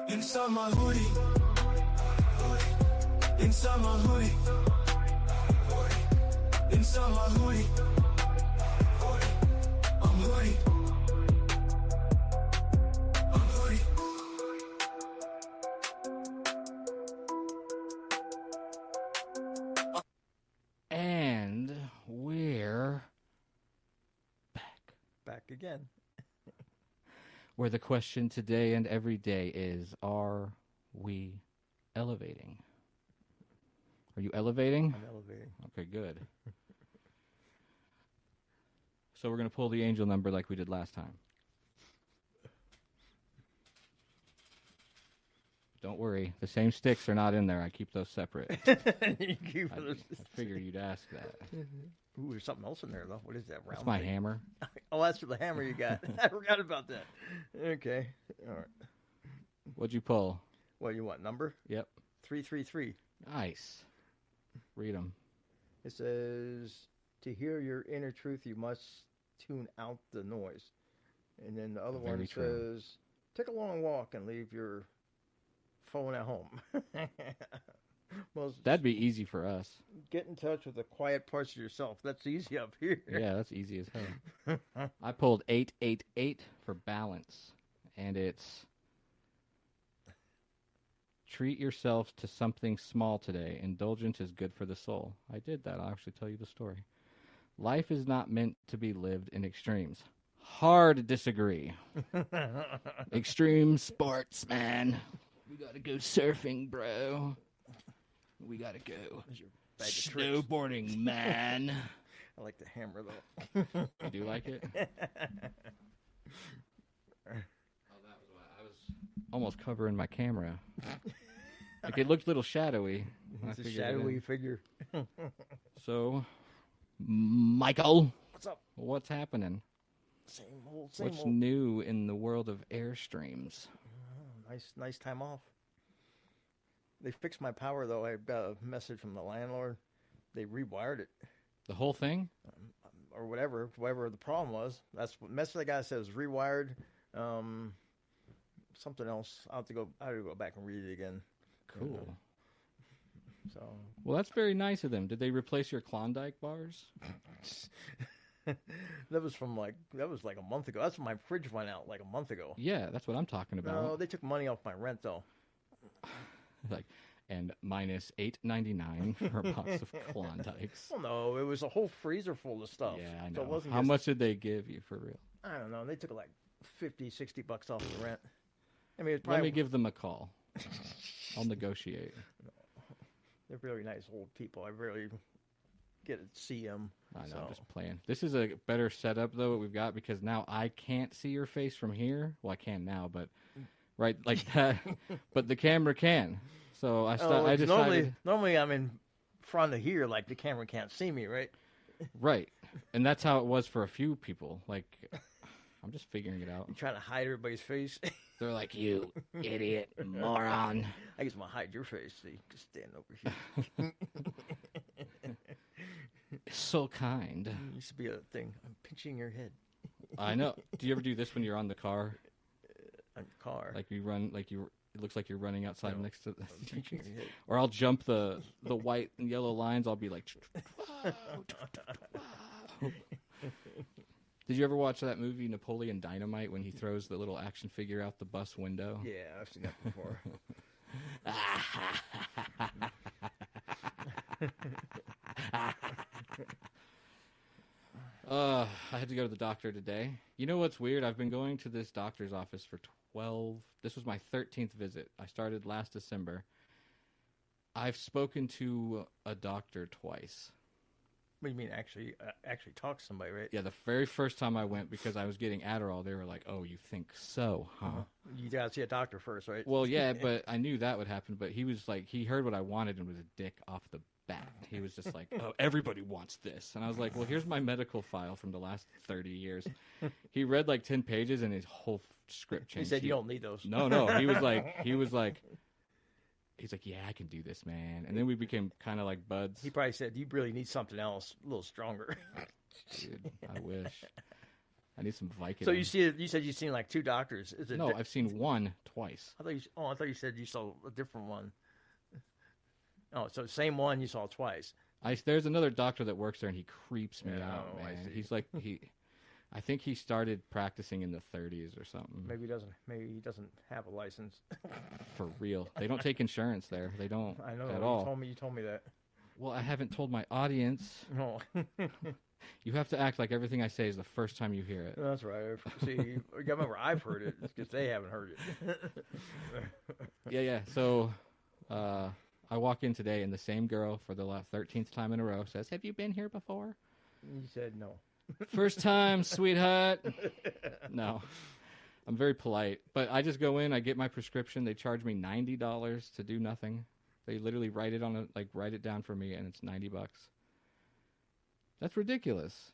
Inside my hoodie. Inside my hoodie. Inside my hoodie. I'm hoodie. I'm hoodie. And we're Back again. where the question today and every day is, are we elevating? Are you elevating? I'm elevating. Okay, good. So we're going to pull the angel number like we did last time. Don't worry. The same sticks are not in there. I keep those separate. You keep I figured you'd ask that. Ooh, there's something else in there, though. What is that? That's Round my thing? hammer. Oh, that's for the hammer you got. I forgot about that. Okay. All right. What'd you pull? What, you want number? Yep. 333. Nice. Read them. It says, to hear your inner truth, you must tune out the noise. And then the other one Very true. says, take a long walk and leave your phone at home. Well, That'd be easy for us. get in touch with the quiet parts of yourself. That's easy up here. Yeah, that's easy as hell. I pulled 888 for balance, and it's treat yourself to something small today. Indulgence is good for the soul. I did that. I'll actually tell you the story. Life is not meant to be lived in extremes. Hard disagree. Extreme sports, man. We gotta go surfing, bro. We gotta go There's your bag of tricks. snowboarding, man. I like the hammer, though. You do like it? Oh, that was why I was almost covering my camera. Like it looked a little shadowy. I It's a figured it shadowy in. figure. So, Michael, What's up? what's happening? Same old, same What's old. new in the world of Airstreams? Nice time off. They fixed my power, though. I got a message from the landlord. They rewired it, The whole thing? or whatever the problem was. That's what message I got says rewired. Something else. I have to go back and read it again. Cool. So Well, that's very nice of them. Did they replace your Klondike bars? that was like a month ago. That's when my fridge went out like a month ago. Yeah, that's what I'm talking about. No, they took money off my rent though. Like, and minus $8.99 for a box of Klondikes. Well, no, it was a whole freezer full of stuff. Yeah, I So know. it wasn't How just- much did they give you for real? I don't know. They took like $50-$60 off the rent. I mean, it's Let probably me give them a call. I'll negotiate. they're really nice old people. I rarely get to see them. I know, So. I'm just playing. This is a better setup, though, what we've got, because now I can't see your face from here. Well, I can now, but right like that. But the camera can. So I It's decided. normally I'm in front of here, like the camera can't see me, right? Right. And that's how it was for a few people. Like, I'm just figuring it out. I'm trying to hide everybody's face. They're like, you idiot, moron. I just want to hide your face so you can stand over here. So kind. It used to be a thing. I'm pinching your head I know. Do you ever do this when you're on the car? on your car. Like you run, like you. It looks like you're running outside No. next to the. I'm pinching your head. Or I'll jump the white and yellow lines. I'll be like. Did you ever watch that movie Napoleon Dynamite when he throws the little action figure out the bus window? Yeah, I've seen that before. I had to go to the doctor today. You know what's weird? I've been going to this doctor's office for 12. This was my 13th visit. I started last December. I've spoken to a doctor twice. What do you mean actually talk to somebody, right? Yeah, the very first time I went, because I was getting Adderall, they were like, "Oh, you think so, huh?" You gotta see a doctor first, right? Well, yeah, but I knew that would happen. But he was like, he heard what I wanted and was a dick off the bat. He was just like, "Oh, everybody wants this," and I was like, "Well, here's my medical file from the last 30 years." He read like 10 pages and his whole script He changed. said you don't need those. No, he was like, "Yeah, I can do this, man." And then we became kind of like buds. He probably said you really need something else, a little stronger. Dude, I wish. I need some Vicodin. So you said you've seen like 2 doctors. Is it No, I've seen one twice. I thought you said you saw a different one. Oh, so same one you saw twice. There's another doctor that works there, and he creeps me Yeah, out, oh, I man. see. He's like I think he started practicing in the 30s or something. Maybe he doesn't have a license. For real, they don't take insurance there. They don't. I know. At all. You told me that. Well, I haven't told my audience. No. You have to act like everything I say is the first time you hear it. That's right. See, remember, I've heard it. It's because they haven't heard it. Yeah. So, I walk in today, and the same girl for the 13th time in a row says, "Have you been here before?" You said no. First time, sweetheart. No, I'm very polite, but I just go in, I get my prescription. They charge me $90 to do nothing. They literally write it down for me, and it's $90. That's ridiculous.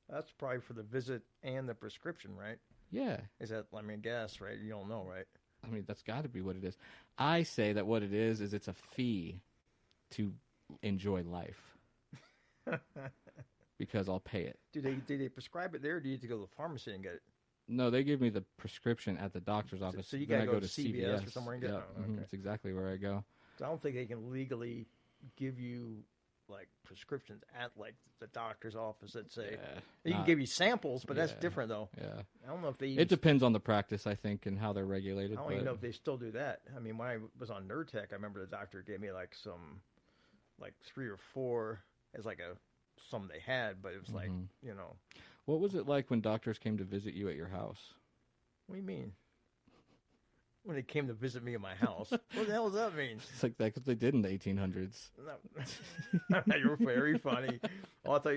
That's probably for the visit and the prescription, right? Yeah. Is that? I mean, guess, right? You don't know, right? I mean, that's got to be what it is. I say that what it is it's a fee to enjoy life. Because I'll pay it. Do they prescribe it there, or do you have to go to the pharmacy and get it? No, they give me the prescription at the doctor's office. So you Then gotta I go to CVS or somewhere and get it? Oh, okay. That's exactly where I go. So I don't think they can legally give you like prescriptions at like the doctor's office that say they can give you samples, but that's different though. Yeah, I don't know if they. It depends on the practice, I think, and how they're regulated. I don't even know if they still do that. I mean, when I was on Nurtec, I remember the doctor gave me like some, like 3 or 4 as like some they had, but it was like What was it like when doctors came to visit you at your house? What do you mean? When they came to visit me at my house? What the hell does that mean? It's like that because they did in the 1800s. No. You're very funny. Oh, I thought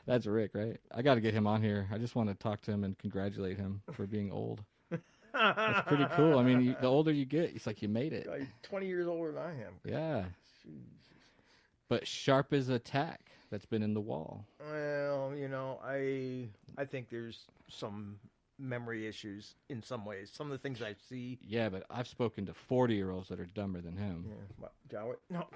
That's Rick, right? I got to get him on here. I just want to talk to him and congratulate him for being old. That's pretty cool. I mean, the older you get, it's like you made it. God, you're 20 years older than I am. Yeah. Jesus. But sharp as a tack that's been in the wall. Well, I think there's some memory issues in some ways. Some of the things I see. Yeah, but I've spoken to 40-year-olds that are dumber than him. Yeah, Jowett? No.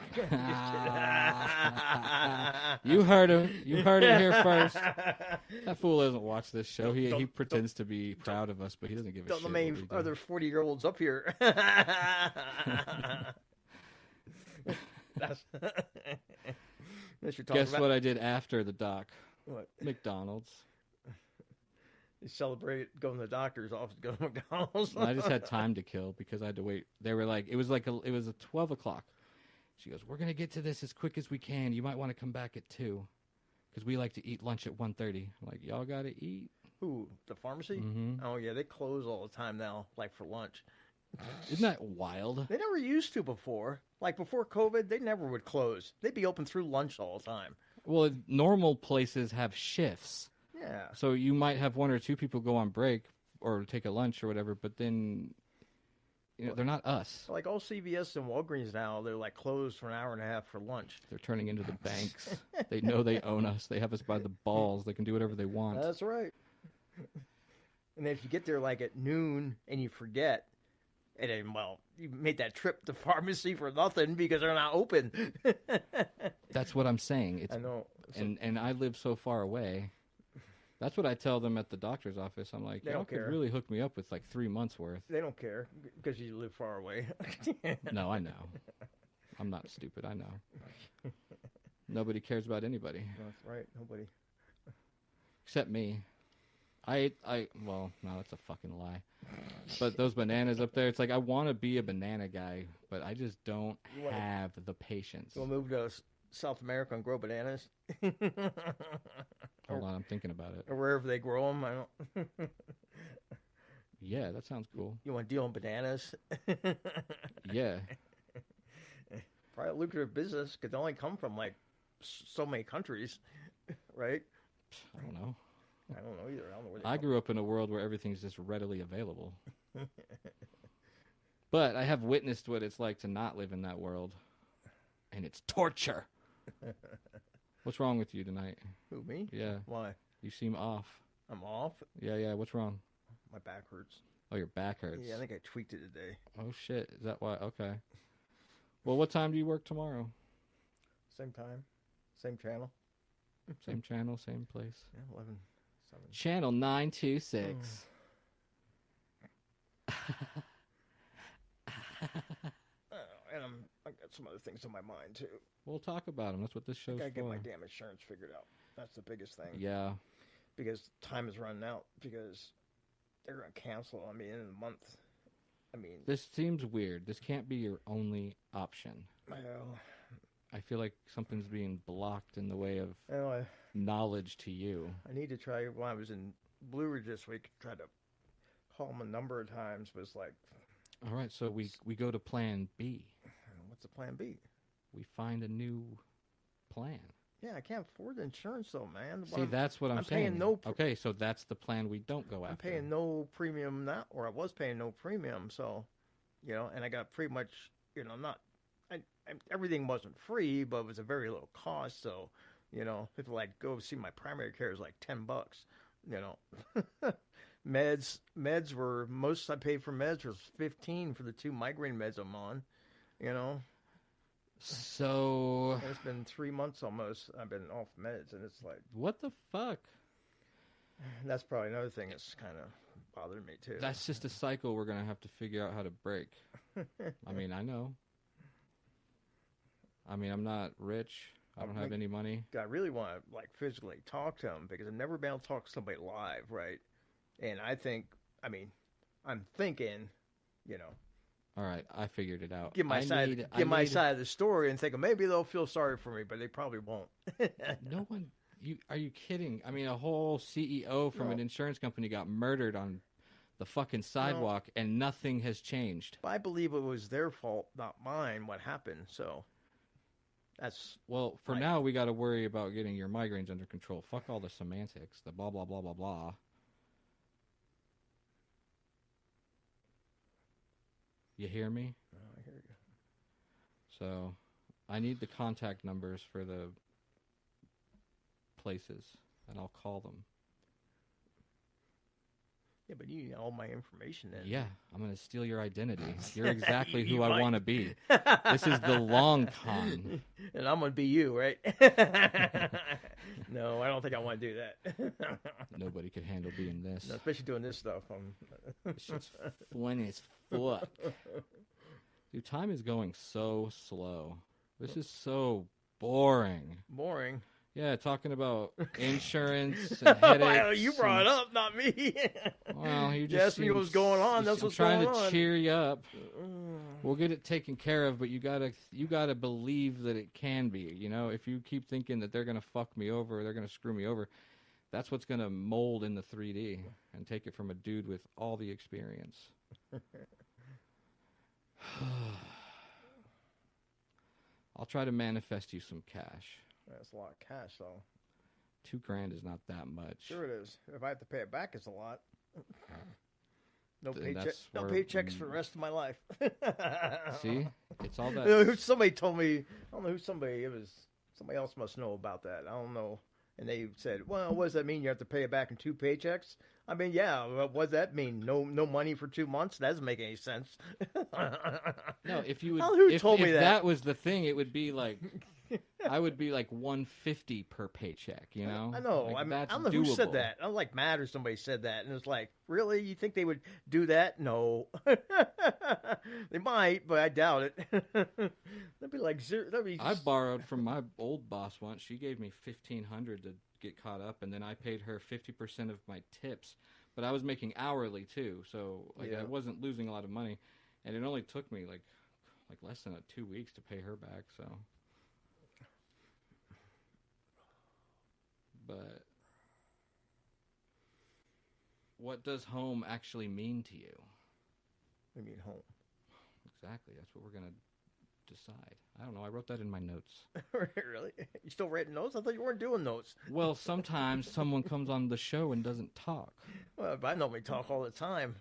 You heard him. You heard it here first. That fool doesn't watch this show. He pretends to be proud of us, but he doesn't give a shit. Don't name other 40-year-olds up here. Guess what I did after the doc? What? McDonald's. You celebrate going to the doctor's office, go to McDonald's. I just had time to kill because I had to wait. They were like, it was a 12 o'clock. She goes, "We're gonna get to this as quick as we can. You might want to come back at 2, because we like to eat lunch at 1:30." I'm like, y'all gotta eat. Who? The pharmacy? Mm-hmm. Oh yeah, they close all the time now, like for lunch. Isn't that wild? They never used to before. Like before COVID, they never would close. They'd be open through lunch all the time. Well, normal places have shifts. Yeah. So you might have 1 or 2 people go on break or take a lunch or whatever, but then they're not us. Like all CVS and Walgreens now, they're like closed for an hour and a half for lunch. They're turning into the banks. They know they own us. They have us by the balls. They can do whatever they want. That's right. And if you get there like at noon and you forget, and then, well, you made that trip to pharmacy for nothing because they're not open. That's what I'm saying. I know. And I live so far away. That's what I tell them at the doctor's office. I'm like, y'all could really hook me up with like 3 months worth. They don't care because you live far away. No, I know. I'm not stupid. I know. Nobody cares about anybody. That's right. Nobody. Except me. Well, no, that's a fucking lie. But those bananas up there, it's like I want to be a banana guy, but I just don't have the patience. We'll move to South America and grow bananas. Hold on, I'm thinking about it. Or wherever they grow them. I don't. Yeah, that sounds cool. You want to deal in bananas? Yeah. Probably a lucrative business because they only come from like so many countries, right? I don't know. I don't know either. I don't know where they I grew up in a world where everything's just readily available. But I have witnessed what it's like to not live in that world. And it's torture. What's wrong with you tonight? Who, me? Yeah. Why? You seem off. I'm off? Yeah. What's wrong? My back hurts. Oh, your back hurts. Yeah, I think I tweaked it today. Oh, shit. Is that why? Okay. Well, what time do you work tomorrow? Same time. Same channel. Same channel, same place. Yeah, Channel 926. And I got some other things on my mind too. We'll talk about them. That's what this show's I gotta get for. my damn insurance figured out. That's the biggest thing. Yeah. Because time is running out. Because they're gonna cancel on me in a month. I mean, This seems weird. This can't be your only option. well, I feel like something's being blocked in the way of I knowledge to you. need to try. When I was in Blue Ridge this week, tried to call them a number of times, but it's like, All right, so we go to plan B. what's the plan B? We find a new plan. Yeah, I can't afford the insurance though, man. See, that's what I'm I'm saying. paying no Okay, so that's the plan we don't go after. I'm paying no premium now, or I was paying no premium, so, and I got pretty much, everything wasn't free, but it was a very low cost, so, if like go see my primary care is like $10, meds were, most I paid for meds was $15 for the 2 migraine meds I'm on, So and it's been 3 months almost, I've been off meds, and it's like, what the fuck? that's probably another thing that's kind of bothering me too. That's just a cycle we're gonna have to figure out how to break. I mean, I know. I mean, I'm not rich. I don't have any money. I really want to like physically talk to him because I've never been able to talk to somebody live, right? And I'm thinking, All right, I figured it out. give my side of the story and thinking maybe they'll feel sorry for me, but they probably won't. No one. Are you kidding? I mean, a whole CEO from an insurance company got murdered on the fucking sidewalk, and nothing has changed. But I believe it was their fault, not mine, what happened. So that's Well, for now, we got to worry about getting your migraines under control. Fuck all the semantics, the blah, blah, blah, blah, blah. You hear me? I hear you. So, I need the contact numbers for the places, and I'll call them. Yeah, but you need all my information then. Yeah, I'm going to steal your identity. You're exactly who You I might. want to be. This is the long con. And I'm going to be you, right? No, I don't think I want to do that. Nobody could handle being this. No, especially doing this stuff. This shit's fun as fuck. Dude, time is going so slow. This is so boring. Boring. Yeah, talking about insurance and headaches. Well, you brought it up, not me. Well, you You just asked me what was going on. That's what's trying going to on. cheer you up. We'll get it taken care of, but you gotta believe that it can be. If you keep thinking that they're gonna fuck me over, or they're gonna screw me over, that's what's gonna mold in the 3D and take it from a dude with all the experience. I'll try to manifest you some cash. That's a lot of cash, though. $2,000 is not that much. Sure it is. If I have to pay it back, it's a lot. No Then paycheck. that's No where- paychecks for the rest of my life. See, it's all that. Somebody told me. I don't know who somebody. It was somebody else must know about that. I don't know. And they said, "Well, what does that mean? You have to pay it back in 2 paychecks?" I mean, yeah. What does that mean? No money for 2 months? That doesn't make any sense. No, if you would, Who if told me that? was the thing, it would be like, I would be like $150 per paycheck. I know. Like, I that's don't know doable. who said that. I don't like Matt or somebody said that, and it's like, really? You think they would do that? No, they might, but I doubt it. That'd be like zero. I borrowed from my old boss once. She gave me $1,500 to get caught up, and then I paid her 50% of my tips. But I was making hourly too, so I wasn't losing a lot of money, and it only took me like less than 2 weeks to pay her back. So, but what does home actually mean to you? I mean, home. Exactly. That's what we're gonna decide. I don't know. I wrote that in my notes. Really? You still writing notes? I thought you weren't doing notes. Well, sometimes someone comes on the show and doesn't talk. Well, I normally talk all the time.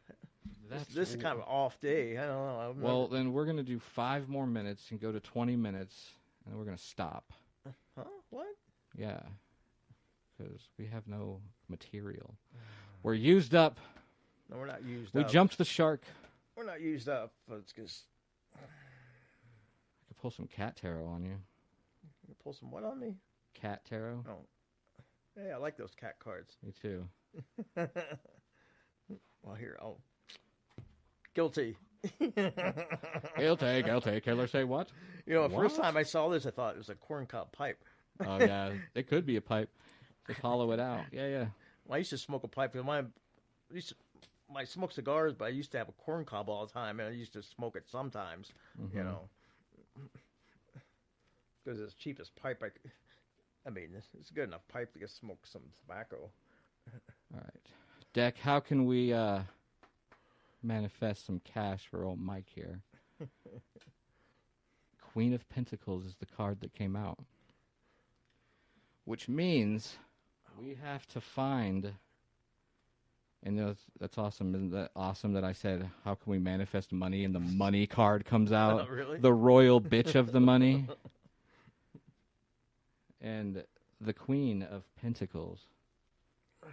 That's This is kind of an off day. I don't know. Well, then we're going to do 5 more minutes and go to 20 minutes, and then we're going to stop. Huh? What? Yeah, because we have no material. We're used up. No, we're not used We up. jumped the shark. We're not used up, but it's because I could pull some cat tarot on you. you pull some what on me? Cat tarot? Oh. Hey, I like those cat cards. Me too. Well, here, guilty. Guilty. Killer say what? You know, the What? first time I saw this, I thought it was a corncob pipe. Oh, yeah. It could be a pipe. Just hollow it out. Yeah. Well, I used to smoke a pipe. I smoke cigars, but I used to have a corncob all the time, and I used to smoke it sometimes, you know. Because it's the cheapest pipe. I mean, it's a good enough pipe to get smoke some tobacco. All right. Deck, how can we manifest some cash for old Mike here? Queen of Pentacles is the card that came out. Which means we have to find... And that's awesome. Isn't that awesome that I said, how can we manifest money? And the money card comes out. Really? The royal bitch of the money. And the Queen of Pentacles. I'll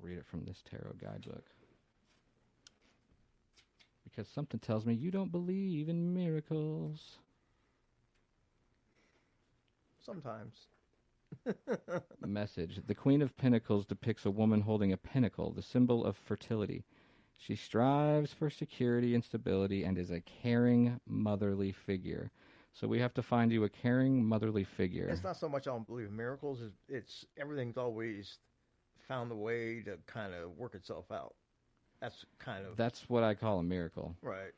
read it from this tarot guidebook. Because something tells me you don't believe in miracles. Sometimes. Message. The Queen of Pentacles depicts a woman holding a pinnacle, the symbol of fertility. She strives for security and stability and is a caring, motherly figure. So we have to find you a caring, motherly figure. It's not so much I don't believe in miracles. It's everything's always found a way to kind of work itself out. That's what I call a miracle. Right.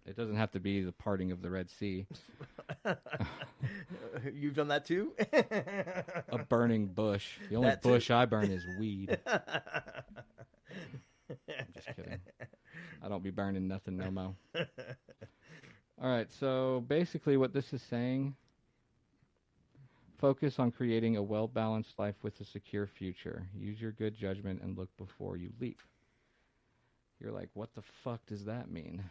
It doesn't have to be the parting of the Red Sea. You've done that too? A burning bush. The only bush I burn is weed. I'm just kidding. I don't be burning nothing no more. All right, so basically what this is saying, focus on creating a well-balanced life with a secure future. Use your good judgment and look before you leap. You're like, what the fuck does that mean?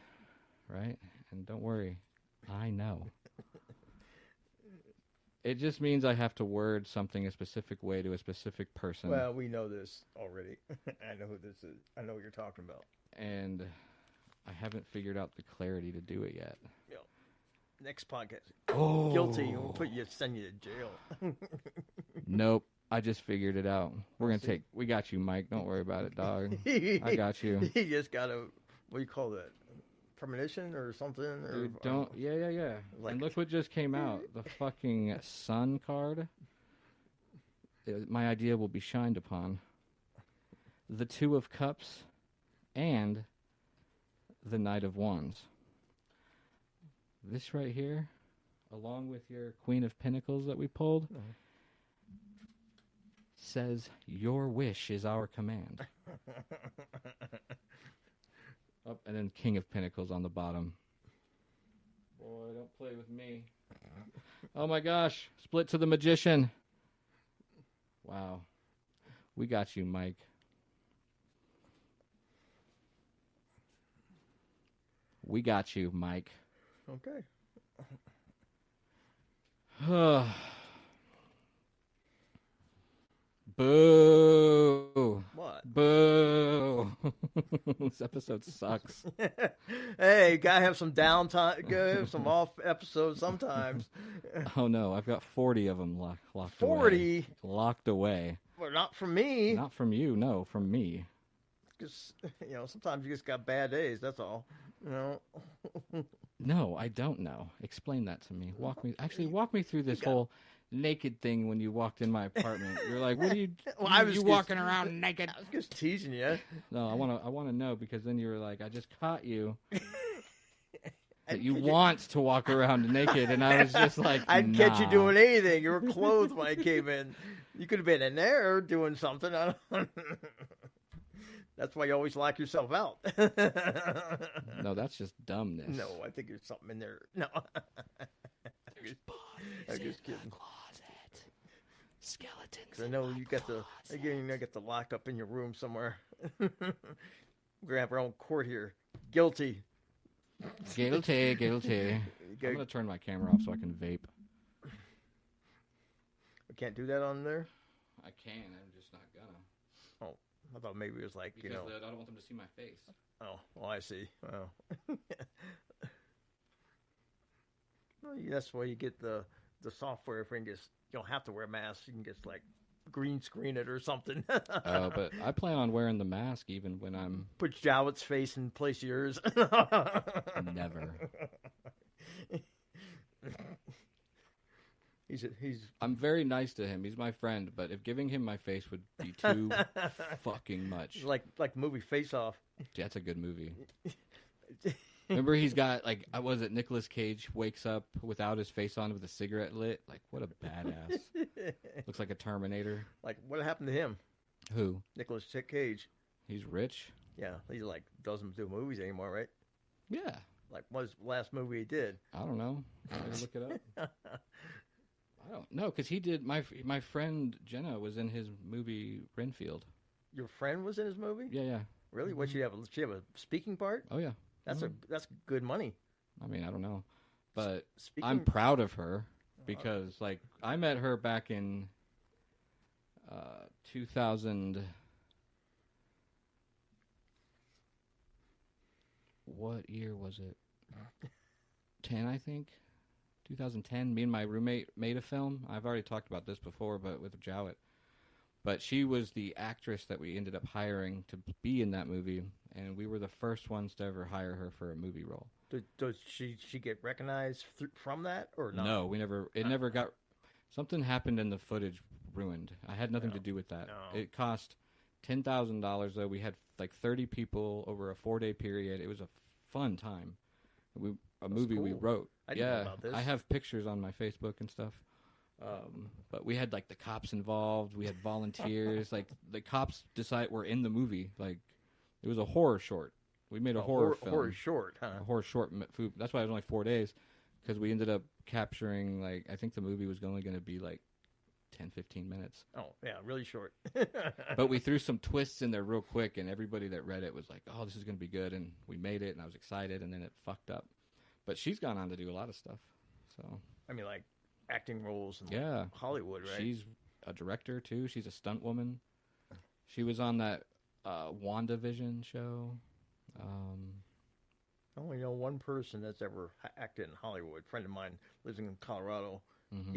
Right? And don't worry, I know. It just means I have to word something a specific way to a specific person. Well, we know this already. I know who this is. I know what you're talking about. And I haven't figured out the clarity to do it yet. Yeah. Next podcast. Oh. Guilty. We'll send you to jail. Nope. I just figured it out. We got you, Mike. Don't worry about it, dog. I got you. He just got what do you call that? Premonition or something? Or, Dude, yeah. And look what just came out. The fucking Sun card. My idea will be shined upon. The Two of Cups and the Knight of Wands. This right here, along with your Queen of Pentacles that we pulled, says, your wish is our command. Oh, and then King of Pentacles on the bottom. Boy, don't play with me. Oh my gosh, split to the Magician. Wow. We got you, Mike. We got you, Mike. Okay. Boo. What? Boo. This episode sucks. Hey, gotta have some downtime, gotta have some off episodes sometimes. Oh no, I've got 40 of them locked 40? away. Locked away. Well, not from me. Not from you, no, from me. Because, sometimes you just got bad days, that's all. No, I don't know. Explain that to me. Walk me through this whole naked thing when you walked in my apartment. You're like, what are you you walking around naked? I was just teasing you. No, I want to know, because then you were like, I just caught you. That you want to walk around naked, and I was just like, I'd catch you doing anything. You were clothed when I came in. You could have been in there doing something. That's why you always lock yourself out. No, that's just dumbness. No, I think there's something in there. No. There's bodies I'm just in kidding. the closet. Skeletons. I know you got the locked up in your room somewhere. We're gonna have our own court here. Guilty. Guilty. I'm gonna turn my camera off so I can vape. We can't do that on there. I can. I'm just not gonna. Oh, I thought maybe it was like because I don't want them to see my face. Oh, well, I see. Well, that's why you get the the software thing is you don't have to wear masks. You can just like green screen it or something. But I plan on wearing the mask even when I'm Put Jowett's face in place of yours. never. I'm very nice to him. He's my friend, but if giving him my face would be too fucking much. like movie Face Off. That's a good movie. Remember, he's got like, was it Nicolas Cage wakes up without his face on with a cigarette lit? Like, what a badass! Looks like a Terminator. Like, what happened to him? Who? Nicolas Cage. He's rich. Yeah, he like doesn't do movies anymore, right? Yeah. Like, what was the last movie he did? I don't know. I gotta look it up. I don't know, because he did. My friend Jenna was in his movie Renfield. Your friend was in his movie? Yeah. Really? What she have? She have a speaking part? Oh yeah. That's good money. I mean, I don't know, but Speaking... I'm proud of her because like I met her back in 2000. What year was it? 10, I think. 2010. Me and my roommate made a film. I've already talked about this before, but with Jowett. But she was the actress that we ended up hiring to be in that movie, and we were the first ones to ever hire her for a movie role. Does she get recognized from that or not? No, we never. It never got. Something happened and the footage ruined. I had nothing to do with that. No. It cost $10,000 though. We had like 30 people over a 4-day period. It was a fun time. A movie we wrote. I didn't know about this. I have pictures on my Facebook and stuff. But we had like the cops involved. We had volunteers. Like the cops were in the movie. Like it was a horror short. We made a horror film. Horror short, huh? A horror short. That's why it was only 4 days, because we ended up capturing like I think the movie was only going to be like 10-15 minutes. Oh yeah, really short. But we threw some twists in there real quick, and everybody that read it was like, "Oh, this is going to be good," and we made it, and I was excited, and then it fucked up. But she's gone on to do a lot of stuff. So I mean, like acting roles in yeah, Hollywood, right? She's a director too. She's a stunt woman. She was on that WandaVision show. I only know one person that's ever acted in Hollywood. A friend of mine lives in Colorado. Mm-hmm.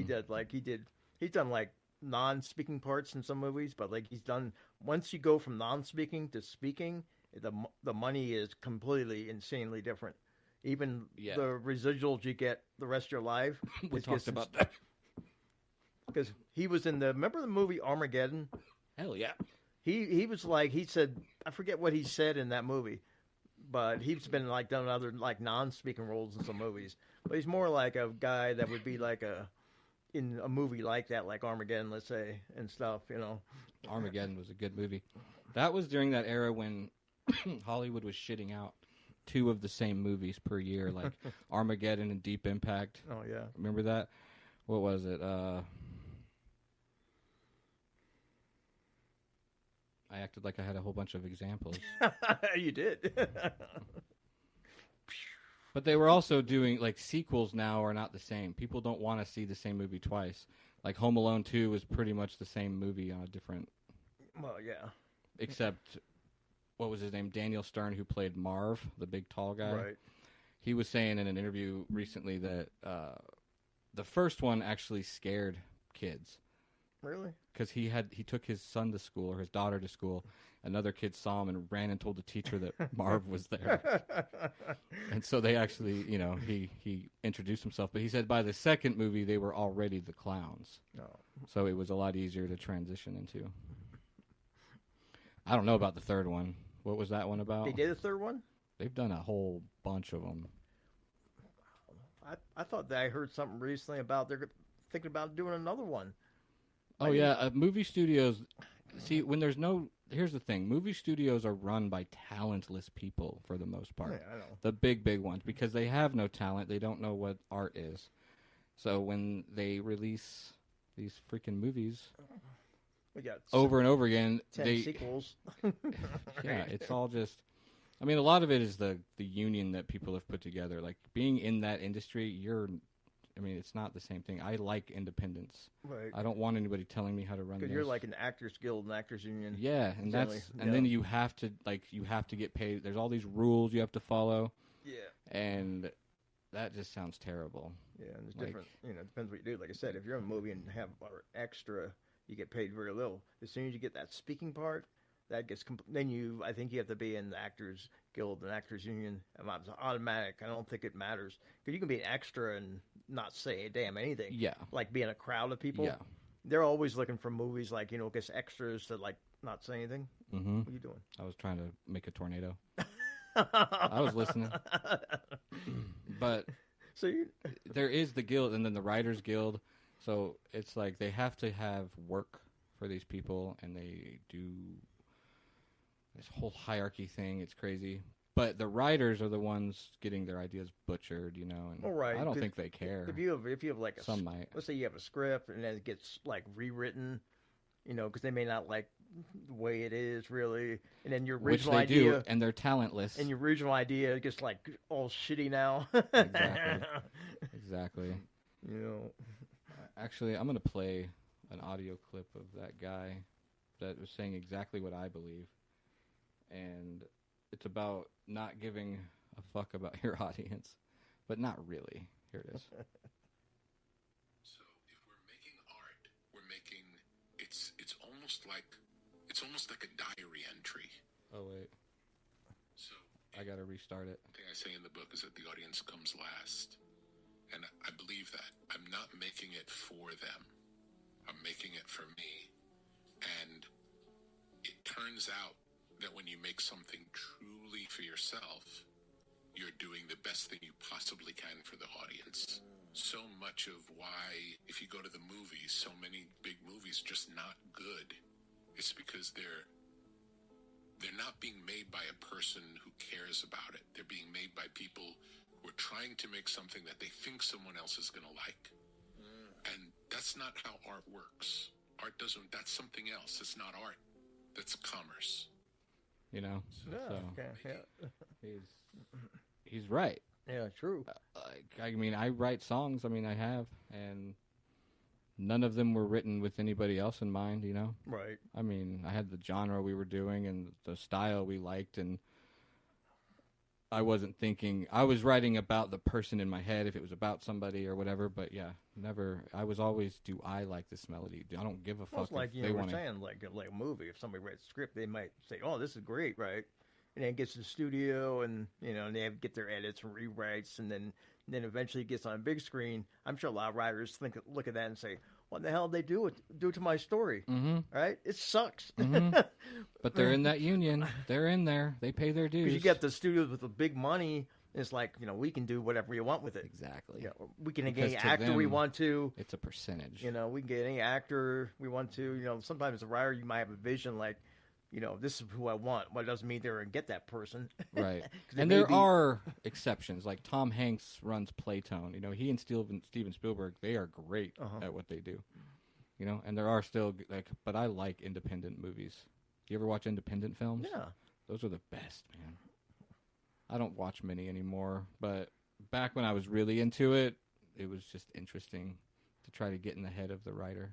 He's done like non-speaking parts in some movies, but like he's done, once you go from non-speaking to speaking, the money is completely insanely different. Even the residuals you get the rest of your life. We talked about that. Because he was in remember the movie Armageddon? Hell yeah. He was like, he said, I forget what he said in that movie, but he's been like done other like non-speaking roles in some movies. But he's more like a guy that would be like in a movie like that, like Armageddon, let's say, and stuff, you know. Armageddon was a good movie. That was during that era when Hollywood was shitting out 2 of the same movies per year, like Armageddon and Deep Impact. Oh, yeah. Remember that? What was it? I acted like I had a whole bunch of examples. You did. But they were also doing, like, sequels now are not the same. People don't want to see the same movie twice. Like, Home Alone 2 was pretty much the same movie on a different... Well, yeah. Except, what was his name? Daniel Stern, who played Marv, the big tall guy. Right. He was saying in an interview recently that the first one actually scared kids. Really? Because he took his son to school, or his daughter to school. Another kid saw him and ran and told the teacher that Marv was there. And so they actually, you know, he introduced himself. But he said by the second movie, they were already the clowns. No. So it was a lot easier to transition into. I don't know about the third one. What was that one about? They did a third one? They've done a whole bunch of them. I thought that I heard something recently about they're thinking about doing another one. Oh, yeah. Movie studios, see, when there's no... Here's the thing. Movie studios are run by talentless people for the most part. Yeah, I know. The big ones. Because they have no talent. They don't know what art is. So when they release these freaking movies We got over and over again... 10 sequels. Yeah, it's all just... I mean, a lot of it is the union that people have put together. Like, being in that industry, I mean, it's not the same thing. I like independence. Right. I don't want anybody telling me how to run this. Because you're like an actors guild, an actors union. Yeah, and then you have to get paid. There's all these rules you have to follow. Yeah. And that just sounds terrible. Yeah, and there's Like- different. It depends what you do. Like I said, if you're in a movie and have an extra, you get paid very little. As soon as you get that speaking part, that gets then I think you have to be in the Actors Guild and Actors Union. It's automatic. I don't think it matters because you can be an extra and not say a damn anything. Yeah. Like be in a crowd of people. Yeah. They're always looking for movies like gets extras to like not say anything. Mm-hmm. What are you doing? I was trying to make a tornado. I was listening. But So there is the guild and then the Writers Guild. So it's like they have to have work for these people, and they do this whole hierarchy thing. It's crazy. But the writers are the ones getting their ideas butchered, and All right, I don't 'cause think they care. if you have like Some might. let's say you have a script and then it gets like rewritten, because they may not like the way it is really, and then your Which original they idea do, and they're talentless. and your original idea gets like all shitty now. Exactly. Actually, I'm going to play an audio clip of that guy that was saying exactly what I believe. And it's about not giving a fuck about your audience, but not really. Here it is. So if we're making art, it's almost like a diary entry. Oh, wait. So I got to restart it. the thing I say in the book is that the audience comes last. And I believe that. I'm not making it for them. I'm making it for me. And it turns out that when you make something truly for yourself, you're doing the best thing you possibly can for the audience. So much of why, if you go to the movies, so many big movies just not good. It's because they're not being made by a person who cares about it. They're being made by people who are trying to make something that they think someone else is going to like. And that's not how art works. That's something else. It's not art. That's commerce. Yeah, So okay, yeah. he's right. Yeah, true. I mean, I write songs. I mean, I have, and none of them were written with anybody else in mind, Right. I mean, I had the genre we were doing and the style we liked, and I wasn't thinking. I was writing about the person in my head if it was about somebody or whatever, but yeah, never. I was always, do I like this melody? I don't give a Well, fuck it's like if they we're want to. saying, like a movie. If somebody writes a script, they might say, "Oh, this is great," right? And then it gets to the studio, and and they have to get their edits and rewrites, and then eventually it gets on a big screen. I'm sure a lot of writers look at that and say, "What the hell did they do to my story?" Mm-hmm. Right? It sucks. But they're in that union. They're in there. They pay their dues. Because you get the studios with the big money. It's like we can do whatever you want with it. Exactly. Yeah, we can get Because any to actor we them, want to. It's a percentage. We can get any actor we want to. Sometimes as a writer, you might have a vision like, this is who I want. But it doesn't mean they're going to get that person. Right. 'Cause And may there be- are exceptions. Like Tom Hanks runs Playtone. He and Steven Spielberg, they are great at what they do. And there are still, but I like independent movies. You ever watch independent films? Yeah. Those are the best, man. I don't watch many anymore, but back when I was really into it, it was just interesting to try to get in the head of the writer.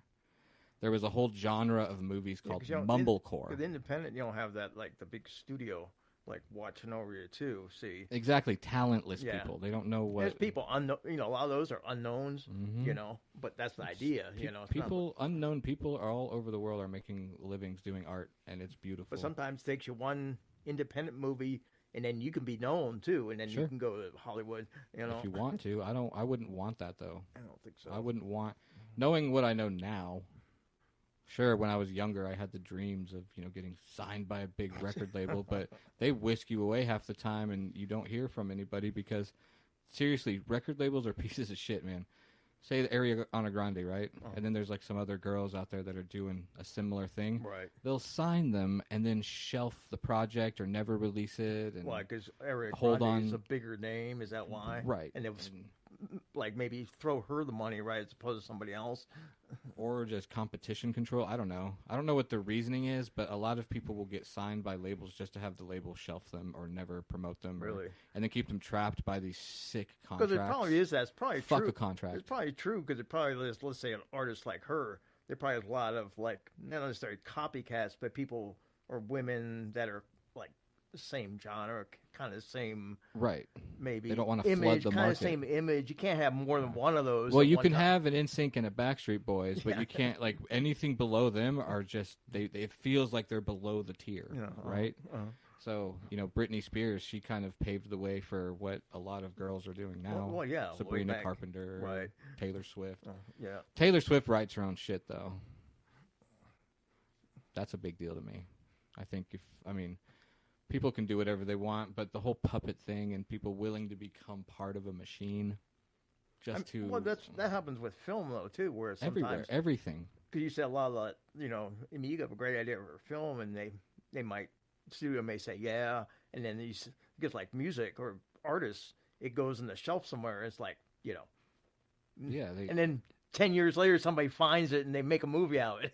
There was a whole genre of movies called 'cause you don't- mumblecore. With independent, you don't have that, like, the big studio, like, watching over you, too, see? Exactly, talentless Yeah. people. They don't know what... There's people, a lot of those are unknowns, Mhm. but that's the idea, it's not- People, unknown people are all over the world are making livings doing art, and it's beautiful. But sometimes it takes you one independent movie, and then you can be known, too, and then Sure. you can go to Hollywood, If you want to. I wouldn't want that, though. I don't think so. I wouldn't want... Knowing what I know now... Sure, when I was younger, I had the dreams of, getting signed by a big record label, but they whisk you away half the time, and you don't hear from anybody because, seriously, record labels are pieces of shit, man. Say the Ariana Grande, right? And then there's, like, some other girls out there that are doing a similar thing. Right. They'll sign them and then shelf the project or never release it. And Why? Because Eric hold Grande is on. a bigger name. Is that why? Right. And it was like maybe throw her the money, right, as opposed to somebody else. Or just competition control. I don't know. I don't know what the reasoning is, but a lot of people will get signed by labels just to have the label shelf them or never promote them. Really? And then keep them trapped by these sick contracts. Because it probably is. That's probably Fuck true. a contract. It's probably true because it probably is. Let's say an artist like her. There probably is a lot of like not necessarily copycats, but people or women that are like same genre, kind of same Right. maybe They don't wanna flood image, the kind market. of same image. You can't have more than one of those. Well, at you one can time. have an NSYNC and a Backstreet Boys, but Yeah. you can't, like, anything below them are just, it feels like they're below the tier, right? So, Britney Spears, she kind of paved the way for what a lot of girls are doing now. Well, yeah, way Sabrina back. Carpenter, Right. Taylor Swift. Yeah. Taylor Swift writes her own shit, though. That's a big deal to me. I think people can do whatever they want, but the whole puppet thing and people willing to become part of a machine Well, that happens with film though too, where everywhere, sometimes everything. because you say a lot of that, you have a great idea for a film, and they might studio may say yeah, and then these because like music or artists, it goes in the shelf somewhere. It's like Yeah, and then 10 years later, somebody finds it and they make a movie out of it.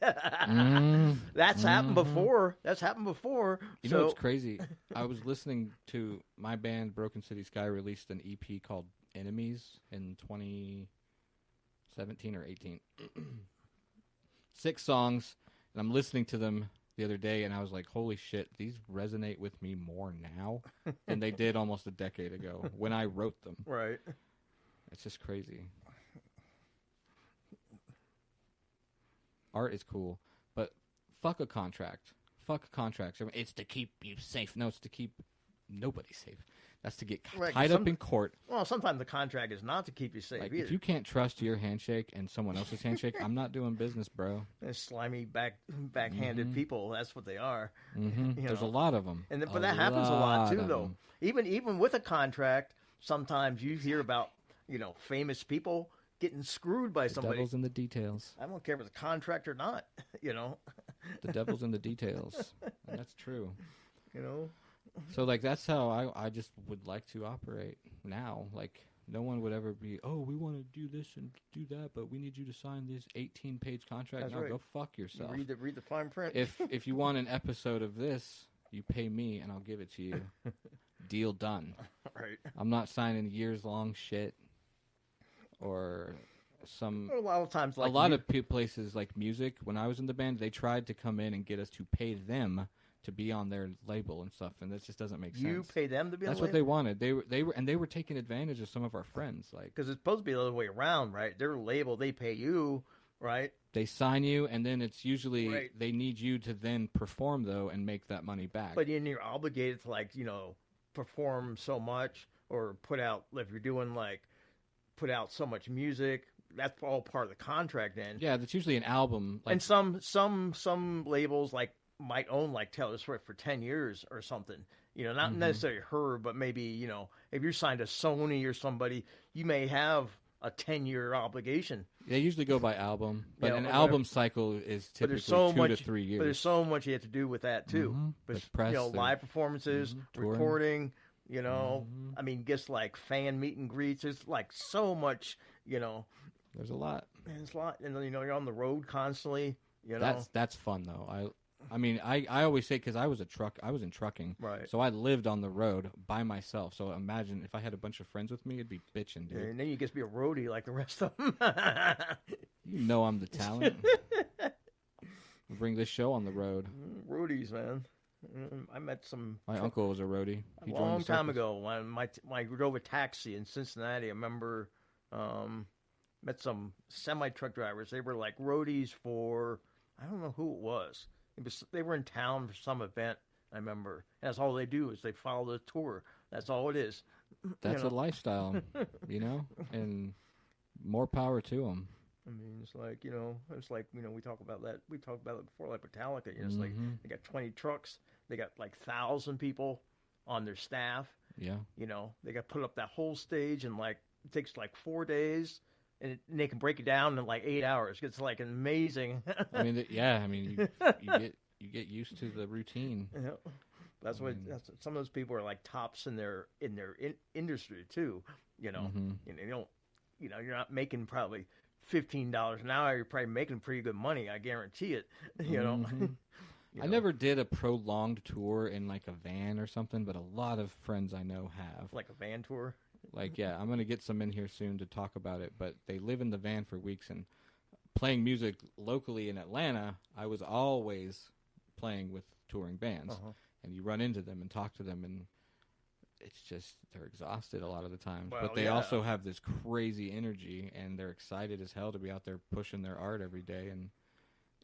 That's happened before. That's happened before. You know what's crazy? I was listening to my band, Broken City Sky, released an EP called Enemies in 2017 or 18. 6 songs, and I'm listening to them the other day, and I was like, holy shit, these resonate with me more now than they did almost a decade ago when I wrote them. Right. It's just crazy. Art is cool, but fuck a contract. Fuck contracts. I mean, it's to keep you safe. No, it's to keep nobody safe. That's to get tied up in court. Well, sometimes the contract is not to keep you safe Like, either. if you can't trust your handshake and someone else's handshake, I'm not doing business, bro. And slimy backhanded people. That's what they are. There's a lot of them. But that happens a lot too, though. Even with a contract, sometimes you hear about famous people getting screwed by somebody. The devil's in the details. I don't care if it's a contract or not. The devil's in the details. And that's true. So like that's how I just would like to operate now. Like no one would ever be, oh, we want to do this and do that, but we need you to sign this 18-page contract. That's now right. Go fuck yourself. Read the fine print. If you want an episode of this, you pay me and I'll give it to you. Deal done. Right. I'm not signing years-long shit or some. A lot of times, like a lot of places like music. When I was in the band, they tried to come in and get us to pay them to be on their label and stuff, and that just doesn't make sense. You pay them to be on That's the what they wanted. They were taking advantage of some of our friends. Like because it's supposed to be the other way around, right? Their label, they pay you, right? they sign you, and then it's usually Right. they need you to then perform though and make that money back. But then you're obligated to perform so much or put out if you're doing put out so much music. That's all part of the contract then. yeah, that's usually an album. Like, And some labels might own Taylor Swift for 10 years or something. Not necessarily her, but maybe, if you're signed to Sony or somebody, you may have a 10-year obligation. they usually go by album, but Yeah, an or album cycle is But typically there's so 2 much, to 3 years. But there's so much you have to do with that too. But, With press, live performances, touring. recording, I mean, just fan meet and greets. There's so much, There's a lot. and it's a lot. And then, you're on the road constantly, That's fun though. I mean, I always say because I was in trucking, Right. So I lived on the road by myself. So imagine if I had a bunch of friends with me, it'd be bitching, dude. And then you get to be a roadie like the rest of them. You know I'm the talent. We bring this show on the road. Roadies, man. I met some My uncle was a roadie. He a joined long the time circus. ago when I drove a taxi in Cincinnati. I remember met some semi truck drivers. They were like roadies for I don't know who it was. They were in town for some event. I remember. And that's all they do is they follow the tour. That's all it is. That's a lifestyle, and more power to them. I mean, it's we talk about that. We talked about it before, like Metallica. It's like they got 20 trucks. They got 1,000 people on their staff. Yeah. They got to put up that whole stage and it takes 4 days, and they can break it down in 8 hours. It's amazing. I mean, you get used to the routine. That's some of those people are tops in their industry too. You don't. You're not making probably $15 an hour. You're probably making pretty good money. I guarantee it. I never did a prolonged tour in a van or something, but a lot of friends I know have. Like a van tour. Yeah, I'm going to get some in here soon to talk about it, but they live in the van for weeks and playing music locally in Atlanta. I was always playing with touring bands. and you run into them and talk to them, and it's just they're exhausted a lot of the times. Well, but they yeah. also have this crazy energy, and they're excited as hell to be out there pushing their art every day. And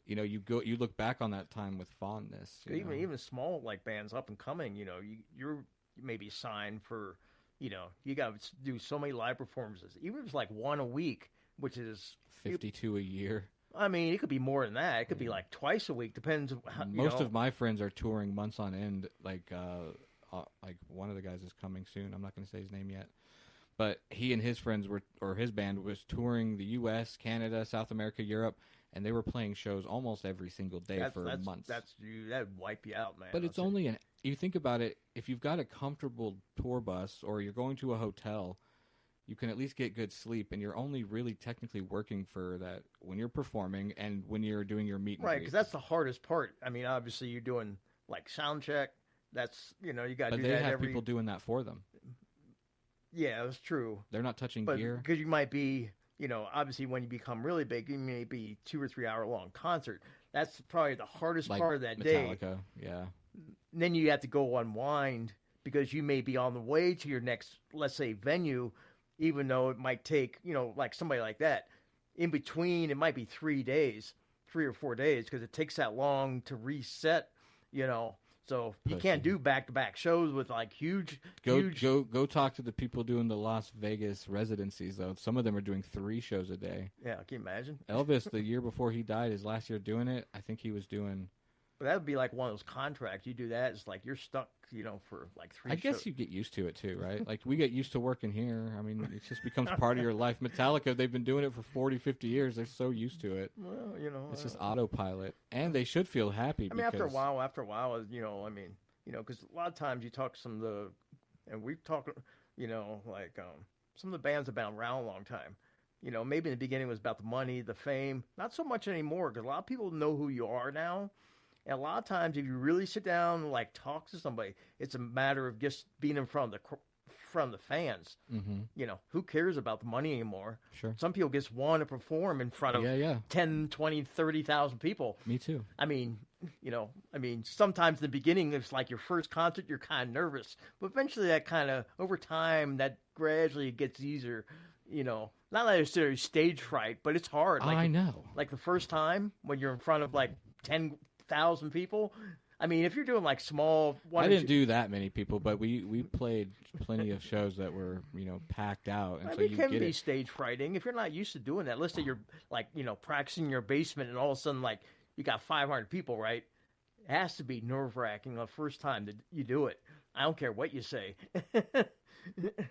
you look back on that time with fondness. Even small like bands up and coming, you're maybe signed for, you got to do so many live performances. Even if it's like one a week, which is 52 a year. I mean, it could be more than that. It could be like twice a week. Depends. Most of my friends are touring months on end. Like one of the guys is coming soon. I'm not going to say his name yet, but he and his friends his band was touring the U.S., Canada, South America, Europe, and they were playing shows almost every single day for months. That'd wipe you out, man. But it's only you think about it, if you've got a comfortable tour bus or you're going to a hotel, you can at least get good sleep, and you're only really technically working for that when you're performing and when you're doing your meet and right, greet. because that's the hardest part. I mean, obviously you're doing like sound check. That's you got to do that. But they have people doing that for them. Yeah, that's true. They're not touching But gear. because you might be, obviously when you become really big, you may be 2 or 3 hour long concert. That's probably the hardest Like part of that Metallica, day. yeah. And then you have to go unwind because you may be on the way to your next, let's say, venue. Even though it might take, like somebody like that, in between, it might be 3 days, 3 or 4 days, because it takes that long to reset, So you can't do back-to-back shows with like huge. Go talk to the people doing the Las Vegas residencies, though. Some of them are doing 3 shows a day. Yeah, can you imagine? Elvis, the year before he died, his last year doing it, I think he was doing. But that would be like one of those contracts. You do that, it's like you're stuck, for like 3 I guess shows. you get used to it too, right? Like we get used to working here. I mean, it just becomes part of your life. Metallica, they've been doing it for 40, 50 years. They're so used to it. Well, It's just autopilot. And they should feel happy. I mean, after a while, because a lot of times you talk to some of the, and we've talked, some of the bands have been around a long time. Maybe in the beginning it was about the money, the fame. Not so much anymore, because a lot of people know who you are now. And a lot of times, if you really sit down and like talk to somebody, it's a matter of just being in front of the fans. Mm-hmm. Who cares about the money anymore? Sure. Some people just want to perform in front of 10, 20, 30,000 people. Me too. I mean, sometimes in the beginning, it's like your first concert, you're kind of nervous. But eventually that kind of, over time, that gradually gets easier. Not necessarily stage fright, but it's hard. Like, I know. Like the first time when you're in front of like 10,000 people. I mean, if you're doing like small... I didn't do that many people, but we played plenty of shows that were, packed out. And so it you can get be it. stage frighting if you're not used to doing that. Let's say you're like, practicing in your basement and all of a sudden like you got 500 people, right? It has to be nerve-wracking the first time that you do it. I don't care what you say.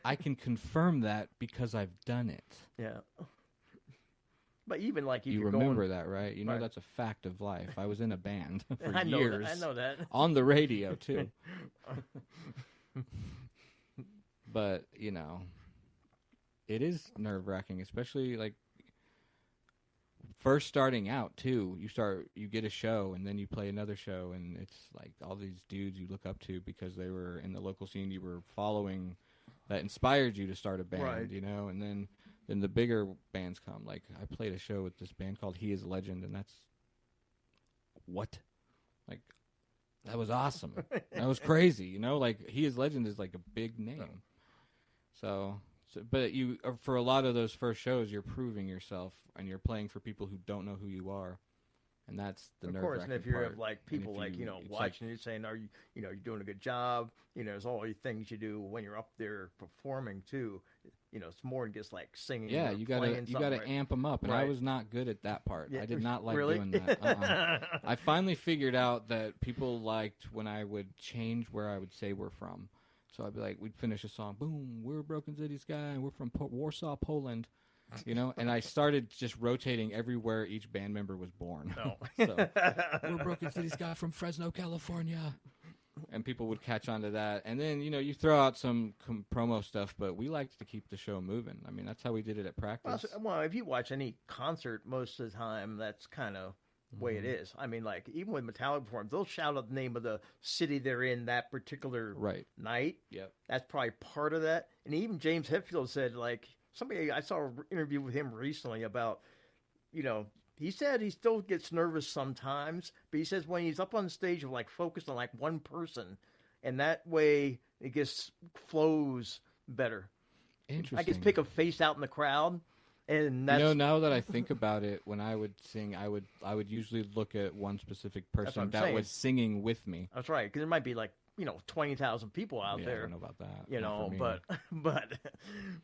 I can confirm that because I've done it. Yeah. But even like you remember that, right? You know that's a fact of life. I was in a band for years. I know that. On the radio too. But, it is nerve-wracking, especially like first starting out too. You get a show and then you play another show, and it's like all these dudes you look up to because they were in the local scene you were following that inspired you to start a band, right. And then the bigger bands come. Like I played a show with this band called He Is Legend, and that's what? Like that was awesome. That was crazy, like He Is Legend is like a big name. So but for a lot of those first shows, you're proving yourself, and you're playing for people who don't know who you are, and that's the nerve-wracking part. Of course, and if you have like people watching you saying, "Are you, you're doing a good job?" There's all these things you do when you're up there performing too. It's more than just like singing. Yeah, you gotta amp them up, and I was not good at that part. Yeah. I did not like Really? doing that. I finally figured out that people liked when I would change where I would say we're from. So I'd be like, we'd finish a song, boom, we're Broken Cities guy, and we're from Warsaw, Poland, and I started just rotating everywhere each band member was born. No. So, we're Broken Cities guy from Fresno, California. And people would catch on to that. And then, you throw out some promo stuff, but we liked to keep the show moving. I mean, that's how we did it at practice. Well, if you watch any concert, most of the time, that's kind of the way it is. I mean, like, even with Metallica performers, they'll shout out the name of the city they're in that particular night. Yep. That's probably part of that. And even James Hetfield said, like, I saw an interview with him recently about, He said he still gets nervous sometimes, but he says when he's up on stage, he'll like focus on like one person, and that way it just flows better. Interesting. I just pick a face out in the crowd, and that's now that I think about it, when I would sing, I would usually look at one specific what person I'm that saying. was singing with me. That's right, because there might be like 20,000 people out Yeah, I there. don't know about that. You Not know, for me.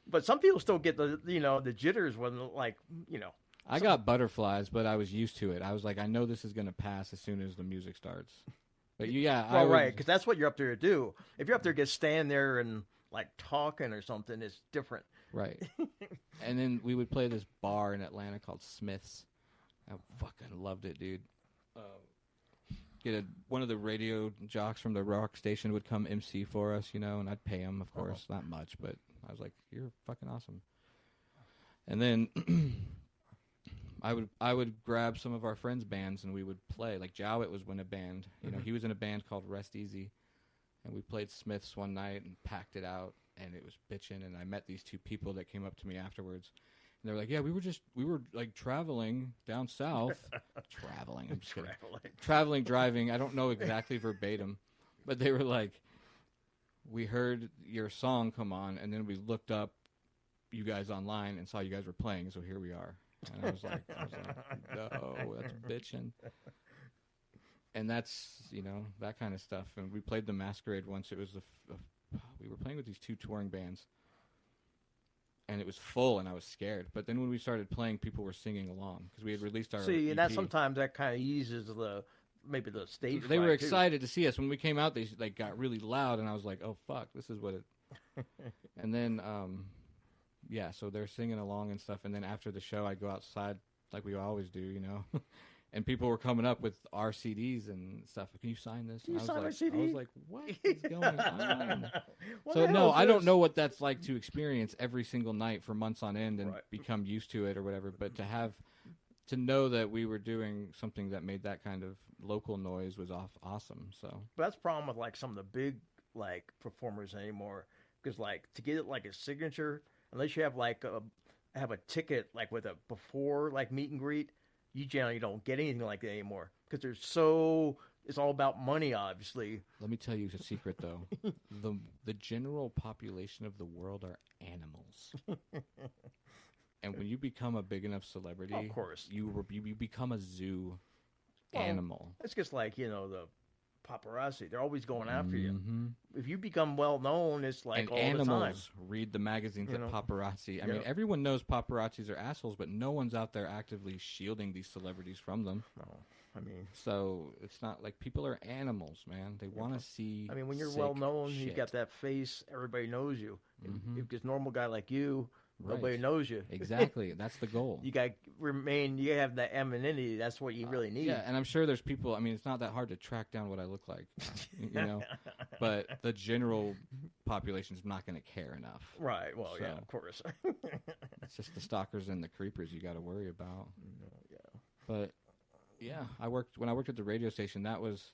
but some people still get the the jitters when I got butterflies, but I was used to it. I was like, I know this is gonna pass as soon as the music starts. But I would, right, because that's what you're up there to do. If you're up there just stand there and like talking or something, it's different. right. And then we would play this bar in Atlanta called Smith's. I fucking loved it, dude. One of the radio jocks from the rock station would come MC for us, and I'd pay him, of course, not much, but I was like, "You're fucking awesome." And then I would grab some of our friends' bands and we would play. Like Jowett was in a band, he was in a band called Rest Easy, and we played Smith's one night and packed it out, and it was bitching. And I met these two people that came up to me afterwards. And they were like, yeah, we were like traveling down south. Traveling, I'm just kidding. Traveling, driving. I don't know exactly verbatim, but they were like, we heard your song come on, and then we looked up you guys online and saw you guys were playing, so here we are. And I was like, no, that's bitching. And that's, that kind of stuff. And we played the Masquerade once. It was we were playing with these two touring bands. And it was full, and I was scared. But then when we started playing, people were singing along because we had released our See, and that EP. sometimes that kind of eases maybe the stage. They were fright, too. excited to see us. When we came out, they got really loud, and I was like, oh, fuck, this is what it... And then, so they're singing along and stuff. And then after the show, I go outside like we always do, And people were coming up with our CDs and stuff. Can you sign this? Can you sign my I CD? was like, what is going on? What So the no, hell is I don't this? know what that's like to experience every single night for months on end and Right. become used to it or whatever. But to know that we were doing something that made that kind of local noise was awesome. So But that's the problem with like some of the big like performers anymore, because like to get it like a signature, unless you have like have a ticket like with a before like meet and greet, you generally don't get anything like that anymore because it's all about money, obviously. let me tell you a secret, though. The general population of the world are animals. And when you become a big enough celebrity, Of course. you become a zoo Well, animal. It's just like the paparazzi; they're always going after you. Mhm. If you become well known, it's like And all the time. animals read the magazines You that know? paparazzi. I Yeah. mean, everyone knows paparazzis are assholes, but no one's out there actively shielding these celebrities from them. No, I mean, So it's not like people are animals, man. They want to see. when you're sick well known, shit. you've got that face. Everybody knows you. Mhm. If this normal guy like you, nobody Right. knows you. Exactly. That's the goal. You got to remain. You have that anonymity. That's what you really need. Yeah, and I'm sure there's people. I mean, it's not that hard to track down what I look like, But the general population's not going to care enough. Right. Well, yeah, So- of course. It's just the stalkers and the creepers you got to worry about. Yeah. But yeah, when I worked at the radio station. That was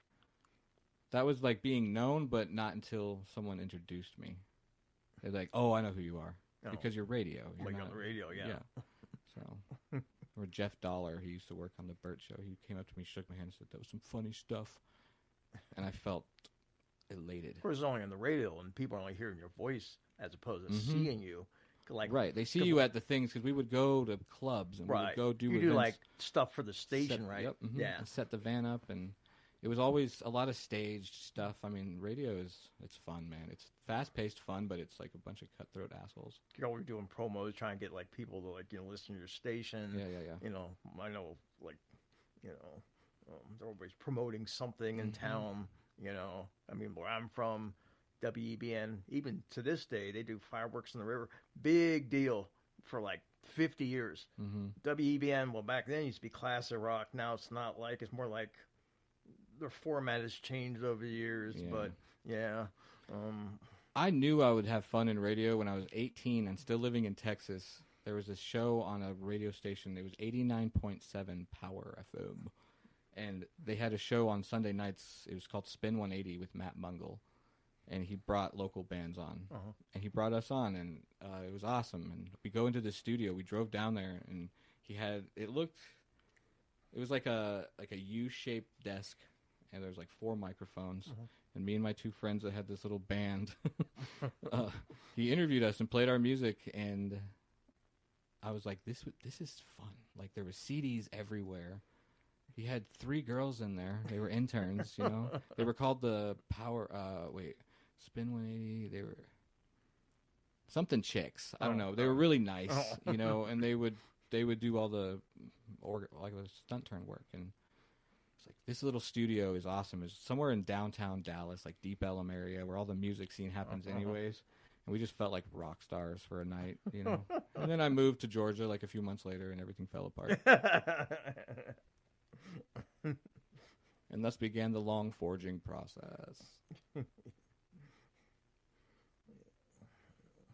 like being known, but not until someone introduced me. They're like, "Oh, I know who you are Oh. because you're radio." You're Like not- on the radio, yeah. So, or Jeff Dollar, he used to work on the Burt Show. He came up to me, shook my hand, and said, "That was some funny stuff," and I felt elated. Of course, it's only on the radio, and people are only hearing your voice as opposed to Mhm. seeing you. Like Right, they see you at the things because we would go to clubs and we right, would go do you events. do like stuff for the station, set, right? Yep, mhm, Yeah. and set the van up, and it was always a lot of staged stuff. I mean, radio it's fun, man. It's fast paced fun, but it's like a bunch of cutthroat assholes. You're always doing promos, trying to get like people to listen to your station. Yeah. I know, they're always promoting something in Mhm. town. I mean, where I'm from, WEBN, even to this day, they do fireworks in the river. Big deal for like 50 years. Mm-hmm. WEBN, well, back then it used to be classic rock. Now it's not like, it's more like their format has changed over the years. Yeah. But yeah. I knew I would have fun in radio when I was 18 and still living in Texas. There was a show on a radio station. It was 89.7 Power FM. And they had a show on Sunday nights. It was called Spin 180 with Matt Mungle. And he brought local bands on. Uh-huh. And he brought us on, and it was awesome. And we go into the studio. We drove down there, and he had, it looked It was like a U-shaped desk, and there's like 4 microphones. And me and my 2 friends that had this little band, he interviewed us and played our music, and I was like, this is fun. Like, there were CDs everywhere. He had 3 girls in there. They were interns, you know. They were called the Spin 180. They were something chicks. I don't know. They were really nice, you know, and they would do all the stunt turn work, and it's like, this little studio is awesome. It's somewhere in downtown Dallas, like Deep Ellum area, where all the music scene happens anyways. And we just felt like rock stars for a night, you know. And then I moved to Georgia like a few months later, and everything fell apart. And thus began the long forging process.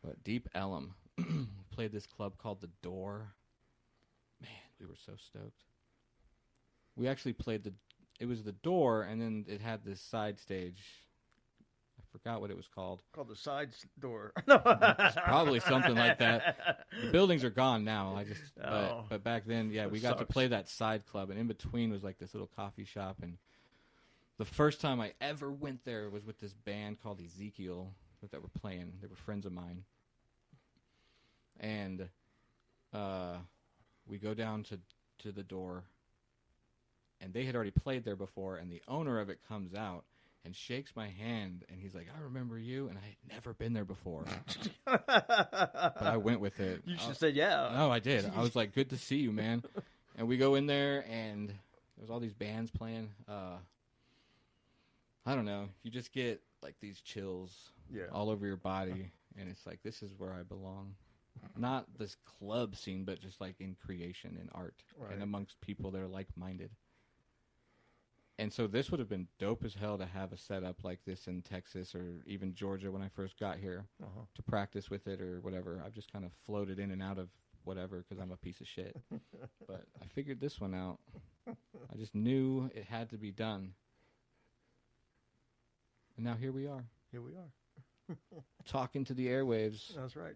But Deep Ellum played this club called The Door. Man, we were so stoked. We actually played it was The Door, and then it had this side stage. I forgot what it was called. Called the side door. It's probably something like that. The buildings are gone now. But back then, yeah, we got to play that side club, and in between was like this little coffee shop. And the first time I ever went there was with this band called Ezekiel that were playing. They were friends of mine, and we go down to The Door, and they had already played there before. And the owner of it comes out and shakes my hand, and he's like, "I remember you," and I had never been there before. But I went with it. You should have said yeah. No, I did. I was like, "Good to see you, man." And we go in there, and there's all these bands playing. I don't know. You just get like these chills all over your body, and it's like, this is where I belong. Not this club scene, but just like in creation and art, and amongst people that are like-minded. And so this would have been dope as hell to have a setup like this in Texas or even Georgia when I first got here to practice with it or whatever. I've just kind of floated in and out of whatever because I'm a piece of shit. But I figured this one out. I just knew it had to be done. And now here we are. Here we are. Talking to the airwaves. That's right.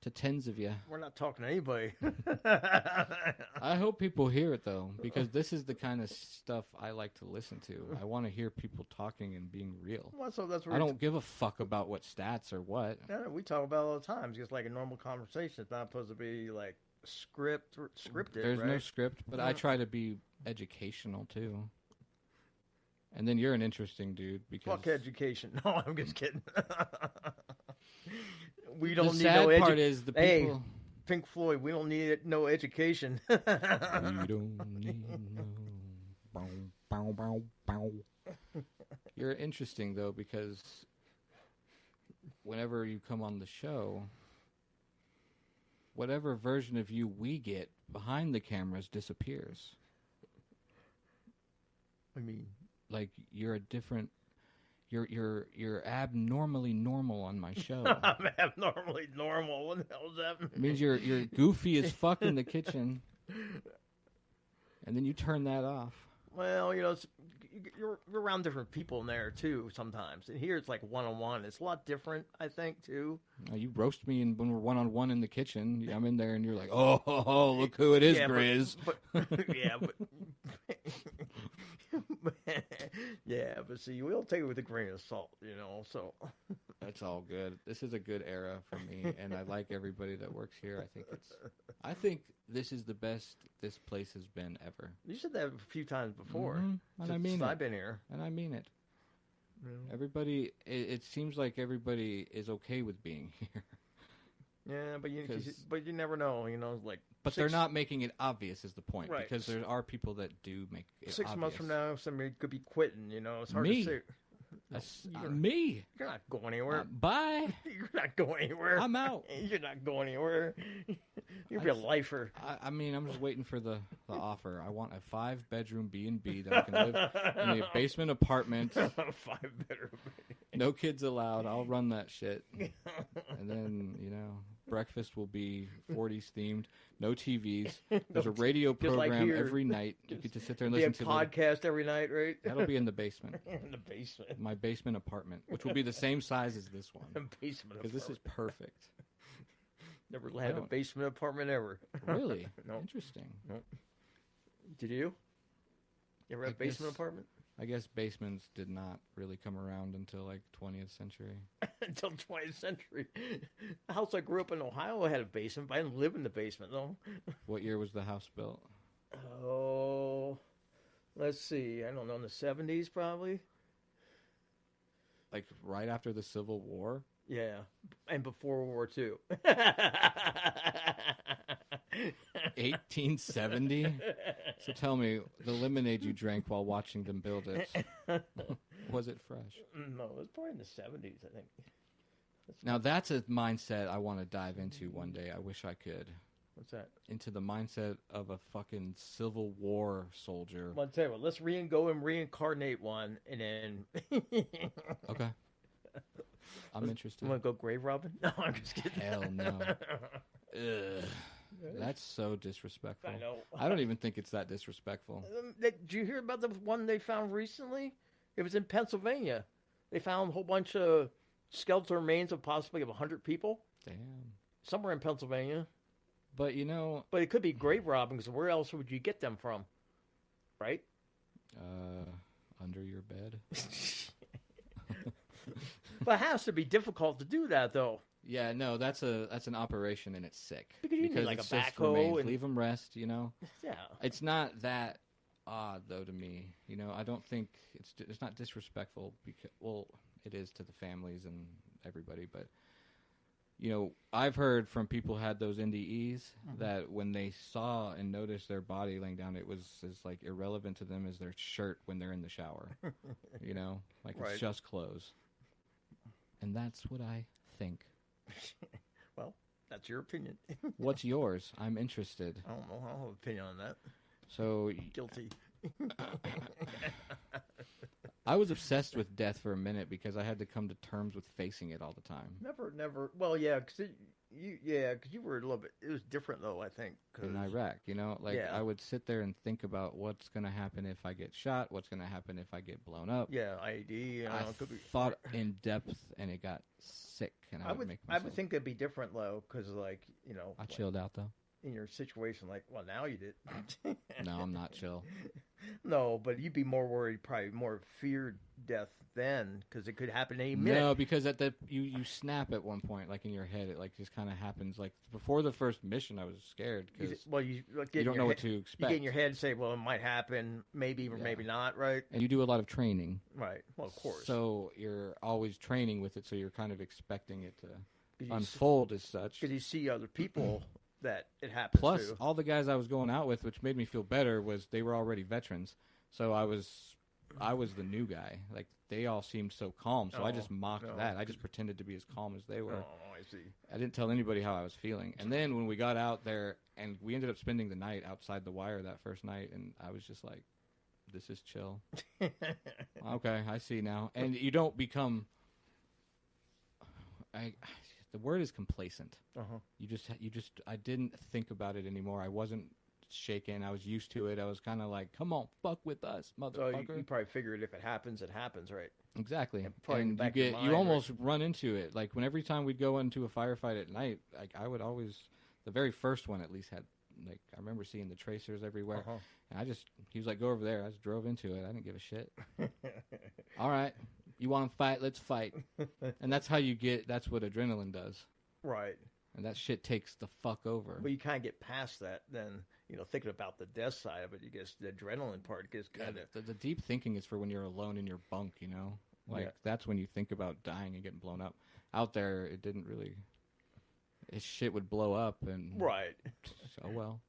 To tens of you. We're not talking to anybody. I hope people hear it, though, because this is the kind of stuff I like to listen to. I want to hear people talking and being real. Well, so that's what I don't give a fuck about what stats or what. Yeah, we talk about it all the time. It's just like a normal conversation. It's not supposed to be like scripted. There's no script, but I try to be educational, too. And then you're an interesting dude. Because fuck education. No, I'm just kidding. We don't need sad no part is the people. Hey, Pink Floyd, we don't need no education. We don't need no. Bow, bow, bow, bow. You're interesting though, because whenever you come on the show, whatever version of you we get behind the cameras disappears. I mean, like you're a different. You're abnormally normal on my show. I'm abnormally normal. What the hell does that mean? It means you're goofy as fuck in the kitchen, and then you turn that off. Well, you know, you're around different people in there too sometimes, and here it's like one-on-one. It's a lot different, I think, too. You roast me when we're one-on-one in the kitchen. I'm in there, and you're like, "Oh, look who it is, Grizz." But see, we'll take it with a grain of salt, you know. So that's all good. This is a good era for me, and I like everybody that works here. I think this is the best this place has been ever. You said that a few times before, and I mean I've been here, and I mean it. Yeah. Everybody, it seems like everybody is okay with being here. Yeah, but you never know, you know, like. But they're not making it obvious is the point, right. Because there are people that do make it 6 obvious. months from now, somebody could be quitting, you know. It's hard Me. to say. That's No, me. You're not going anywhere. Bye. You're not going anywhere. I'm out. You're not going anywhere. You'll be a lifer. I mean, I'm just waiting for the offer. I want a 5-bedroom B&B that I can live in a basement apartment. 5-bedroom. No kids allowed. I'll run that shit. And then, you know, breakfast will be 40s themed. No TVs. There's a radio program every night. You get to sit there and listen to a podcast every night, right? That'll be in the basement. In the basement. My basement apartment, which will be the same size as this one. Basement because this is perfect. Never had a basement apartment ever. Really? No. Interesting. No. Did you? You ever have a basement apartment? I guess basements did not really come around until like 20th century. Until 20th century. The house I grew up in Ohio had a basement, but I didn't live in the basement, though. What year was the house built? Oh, let's see. I don't know, in the 70s probably? Like right after the Civil War? Yeah, and before World War II. 1870? So tell me, the lemonade you drank while watching them build it, was it fresh? No, it was probably in the 70s, I think. Now that's a mindset I want to dive into one day. I wish I could. What's that? Into the mindset of a fucking Civil War soldier. Well, I'll tell you what, let's go and reincarnate one, and then... Okay. I'm interested. You want to go grave robbing? No, I'm just kidding. Hell no. Ugh. That's so disrespectful. I know. I don't even think it's that disrespectful. Did you hear about the one they found recently? It was in Pennsylvania. They found a whole bunch of skeletal remains of possibly 100 people. Damn. Somewhere in Pennsylvania. But you know... But it could be grave robbing, because where else would you get them from? Right? Under your bed. But it has to be difficult to do that, though. Yeah, no, that's an operation and it's sick. Because you need like it's a just backhoe remains. and... Leave them rest, you know? Yeah. It's not that odd, though, to me. You know, I don't think it's not disrespectful. Because, well, it is to the families and everybody, but... You know, I've heard from people who had those NDEs that when they saw and noticed their body laying down, it was as like irrelevant to them as their shirt when they're in the shower. You know, like Right. It's just clothes. And that's what I think. Well, that's your opinion. What's yours? I'm interested. I don't know. I don't have an opinion on that. So Guilty. I was obsessed with death for a minute because I had to come to terms with facing it all the time. Never. Well, yeah, because you were a little bit. It was different though, I think. In Iraq, you know, like Yeah. I would sit there and think about what's going to happen if I get shot, what's going to happen if I get blown up. Yeah, IED. I It could be. thought in depth, and it got sick, and I would make I myself. would think it'd be different though, because like I chilled out though. in your situation, like, well, now you did. No, I'm not chill. No, but you'd be more worried, probably more feared death then, because it could happen any minute. No, because at you snap at one point, like in your head, it like just kind of happens. Like before the first mission, I was scared because you don't know what to You expect. get in your head and say, well, it might happen, maybe or Yeah. maybe not, right? And you do a lot of training, Right. Well, of course. so you're always training with it, so you're kind of expecting it to 'Cause you unfold as such. Because you see other people that it happens Plus, to. all the guys I was going out with, which made me feel better, was they were already veterans. So I was the new guy. Like they all seemed so calm, so I just mocked no. that. I just pretended to be as calm as they were. Oh, I see. I didn't tell anybody how I was feeling. And then when we got out there, and we ended up spending the night outside the wire that first night, and I was just like, "This is chill." Okay, I see now. And you don't become. The word is complacent. Uh-huh. You just. I didn't think about it anymore. I wasn't shaken. I was used to it. I was kind of like, "Come on, fuck with us, So motherfucker." you probably figured if it happens, it happens, right? Exactly. probably in the And back of you your get mind, you almost run into it. Like every time we'd go into a firefight at night, like I would always, the very first one at least had, like I remember seeing the tracers everywhere. Uh-huh. And he was like, "Go over there." I just drove into it. I didn't give a shit. All right, you want to fight? Let's fight. And that's how you get. That's what adrenaline does. Right. And that shit takes the fuck over. But you kind of get past that, then, thinking about the death side of it, you guess the adrenaline part gets kind of... The deep thinking is for when you're alone in your bunk, you know? Like, Yeah. that's when you think about dying and getting blown up. Out there, it didn't really... His shit would blow up and... Right. Oh, well.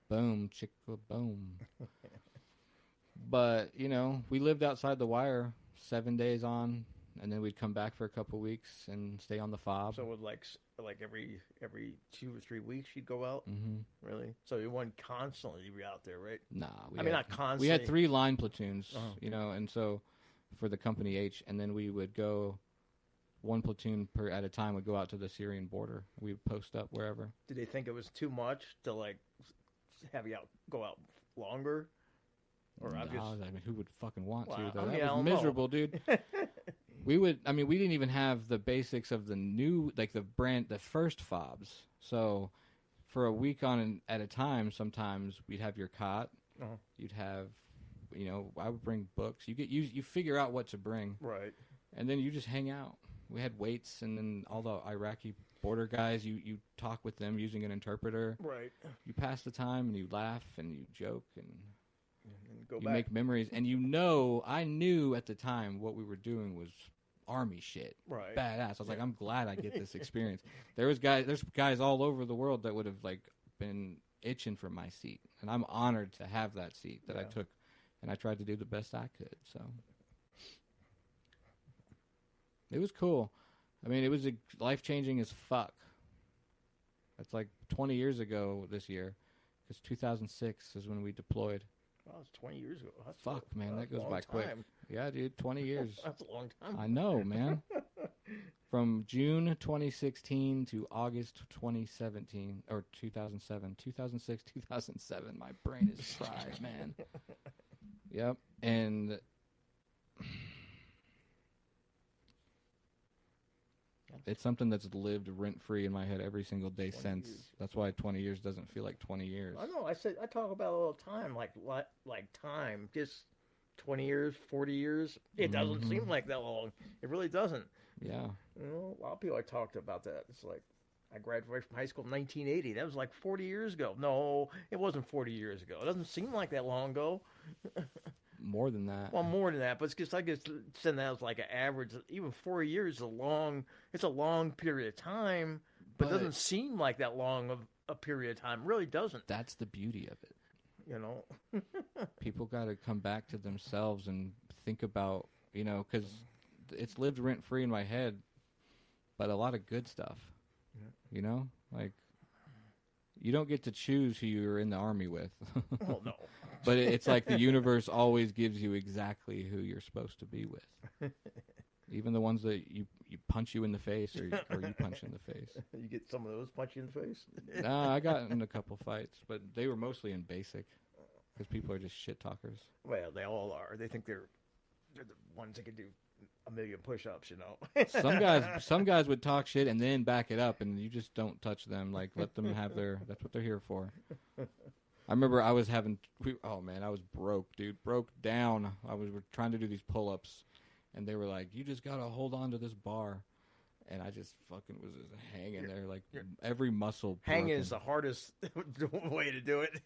Boom, chicka, boom. But, we lived outside the wire 7 days on, and then we'd come back for a couple weeks and stay on the fob. So with like every 2 or 3 weeks you'd go out? Mm-hmm. Really? So you wouldn't constantly be out there, right? Nah. Not constantly. We had 3 line platoons, Uh-huh. and so for the Company H, and then we would go 1 platoon at a time would go out to the Syrian border. We would post up wherever. Did they think it was too much to have you go out longer? Or No, I mean, who would fucking want to, Well, though? I mean, That I was don't know. miserable, dude. We didn't even have the basics of the new, like the first fobs. So for a week at a time, sometimes we'd have your cot. You'd have, I would bring books. You figure out what to bring. Right. And then you just hang out. We had weights, and then all the Iraqi border guys, you talk with them using an interpreter. Right. You pass the time, and you laugh, and you joke, and go you back. make memories. And I knew at the time what we were doing was Army shit. Right. Badass. I was like, I'm glad I get this experience. There's guys all over the world that would have like been itching for my seat, and I'm honored to have that seat that I took, and I tried to do the best I could. So it was cool. I mean, it was life-changing as fuck. That's like 20 years ago this year, because 2006 is when we deployed. Wow, it's 20 years ago. That's Fuck, man, that goes long by quick. time. Yeah, dude, 20 years. That's a long time. I know, man. From June 2016 to August 2017, or 2007. 2006, 2007. My brain is fried, man. Yep. And it's something that's lived rent-free in my head every single day since. Years. That's why 20 years doesn't feel like 20 years. I know. I talk about it all the time, like time, just 20 years, 40 years. It doesn't seem like that long. It really doesn't. Yeah. A lot of people I talked about that. It's like I graduated from high school in 1980. That was like 40 years ago. No, it wasn't 40 years ago. It doesn't seem like that long ago. More than that. Well, more than that, but it's just I guess send that as like an average. Even 4 years is it's a long period of time, but it doesn't seem like that long of a period of time. It really doesn't. That's the beauty of it. People got to come back to themselves and think about, because it's lived rent-free in my head, but a lot of good stuff, like you don't get to choose who you're in the Army with. Well, no. But it's like the universe always gives you exactly who you're supposed to be with. Even the ones that you punch you in the face or you punch in the face. You get some of those punch you in the face? Nah, I got in a couple fights, but they were mostly in basic because people are just shit talkers. Well, they all are. They think they're the ones that can do a million push-ups, Some guys would talk shit and then back it up, and you just don't touch them. Like, let them have that's what they're here for. I remember I was I was broke, dude. Broke down. We're trying to do these pull-ups, and they were like, you just got to hold on to this bar. And I just fucking was just hanging there, like every muscle. Hanging broken. is the hardest way to do it.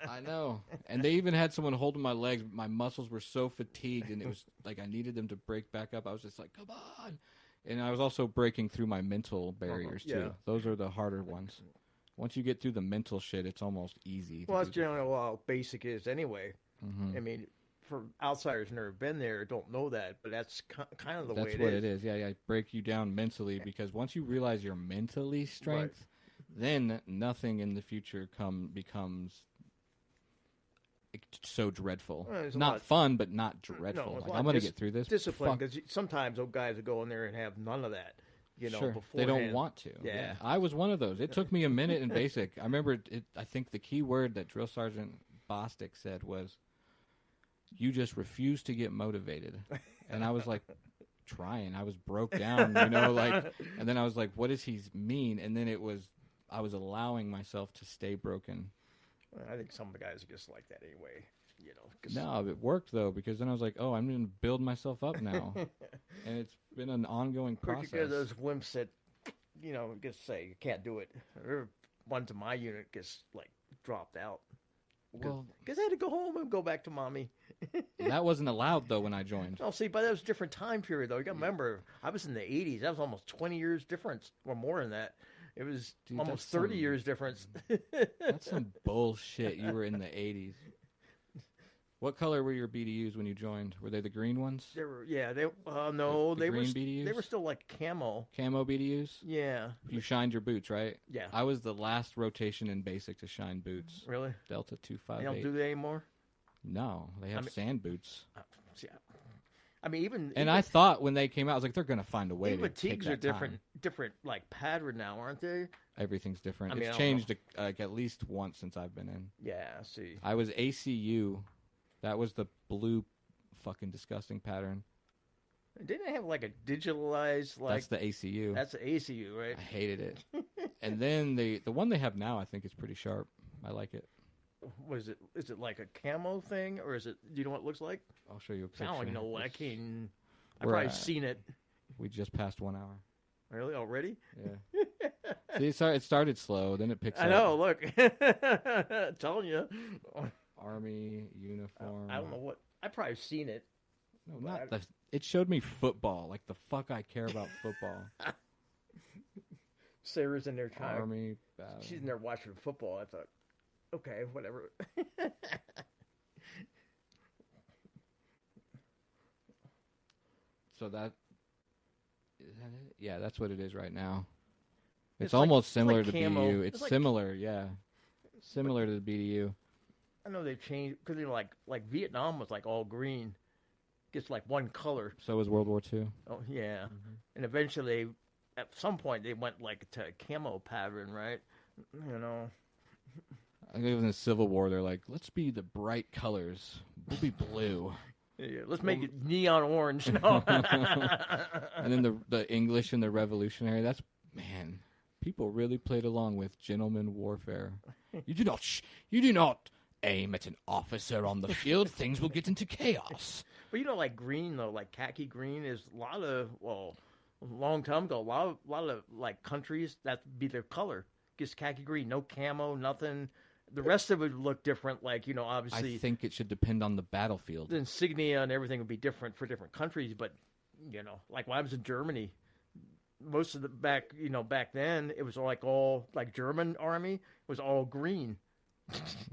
I know. And they even had someone holding my legs. My muscles were so fatigued, and it was like I needed them to break back up. I was just like, come on. And I was also breaking through my mental barriers, too. Yeah. Those are the harder ones. Once you get through the mental shit, it's almost easy. Well, that's generally what basic is anyway. Mm-hmm. I mean, for outsiders who never been there, don't know that, but that's kind of the way it is. That's what it is. Yeah, break you down mentally, because once you realize your mentally strength, then nothing in the future becomes so dreadful. Well, not fun, but not dreadful. No, like, I'm going to get through this. Discipline, because sometimes those guys will go in there and have none of that. Sure. Beforehand. They don't want to. Yeah. I was one of those. It took me a minute in basic. I remember I think the key word that Drill Sergeant Bostic said was, you just refuse to get motivated. And I was like, trying. I was broke down, and then I was like, what does he mean? And then I was allowing myself to stay broken. I think some of the guys are just like that anyway. No, it worked, though, because then I was like, oh, I'm going to build myself up now. And it's been an ongoing process. Because those wimps that, just say you can't do it. One to my unit gets, dropped out. Because I had to go home and go back to mommy. That wasn't allowed, though, when I joined. Oh, see, but that was a different time period, though. You got to remember, I was in the 80s. That was almost 20 years difference, or more than that. It was almost 30 years difference. That's some bullshit. You were in the 80s. What color were your BDUs when you joined? Were they the green ones? They were, yeah. They were BDUs? They were still like camo. Camo BDUs? Yeah. You shined your boots, right? Yeah. I was the last rotation in basic to shine boots. Really? Delta 258. They don't do that anymore? No, they have sand boots. See, I mean, even I thought when they came out, I was like, they're going to find a way to fatigues take that are time. different like pattern now, aren't they? Everything's different. I mean, it's changed at least once since I've been in. Yeah, see. I was ACU. That was the blue fucking disgusting pattern. Didn't it have like a digitalized, That's the ACU. That's the ACU, right? I hated it. And then the one they have now, I think, is pretty sharp. I like it. Is it like a camo thing, or is it? Do you know what it looks like? I'll show you a picture. Sound like I've We're probably at- seen it. We just passed 1 hour. Really already? Yeah. See, it started slow, then it picks up. I know. Look, telling you. Army uniform. I don't know what. I probably seen it. No, not the. It showed me football. Like the fuck I care about football. Sarah's in there trying. Army battle. She's in there watching football. I thought, okay, whatever. So that is that it? Yeah, that's what it is right now. It's It's like- almost it's similar like to camo. BDU. It's It's like- similar, yeah. Similar to the BDU. I know they've changed because like Vietnam was like all green, just like one color. So was World War II. Oh yeah, and eventually, at some point, they went like to a camo pattern, right? You know. I think in the Civil War, they're like, let's be the bright colors. We'll be blue. Yeah, let's make it neon orange. No. And then the English and the Revolutionary. That's man. People really played along with gentleman warfare. You do not aim at an officer on the field. Things will get into chaos. But you know, like green though, like khaki green is a lot of a long time ago, a lot of like countries that be their color. Just khaki green, no camo, nothing. The rest of it would look different. Like obviously, I think it should depend on the battlefield. the insignia and everything would be different for different countries. But like when I was in Germany, most of the back then it was all like German army was all green.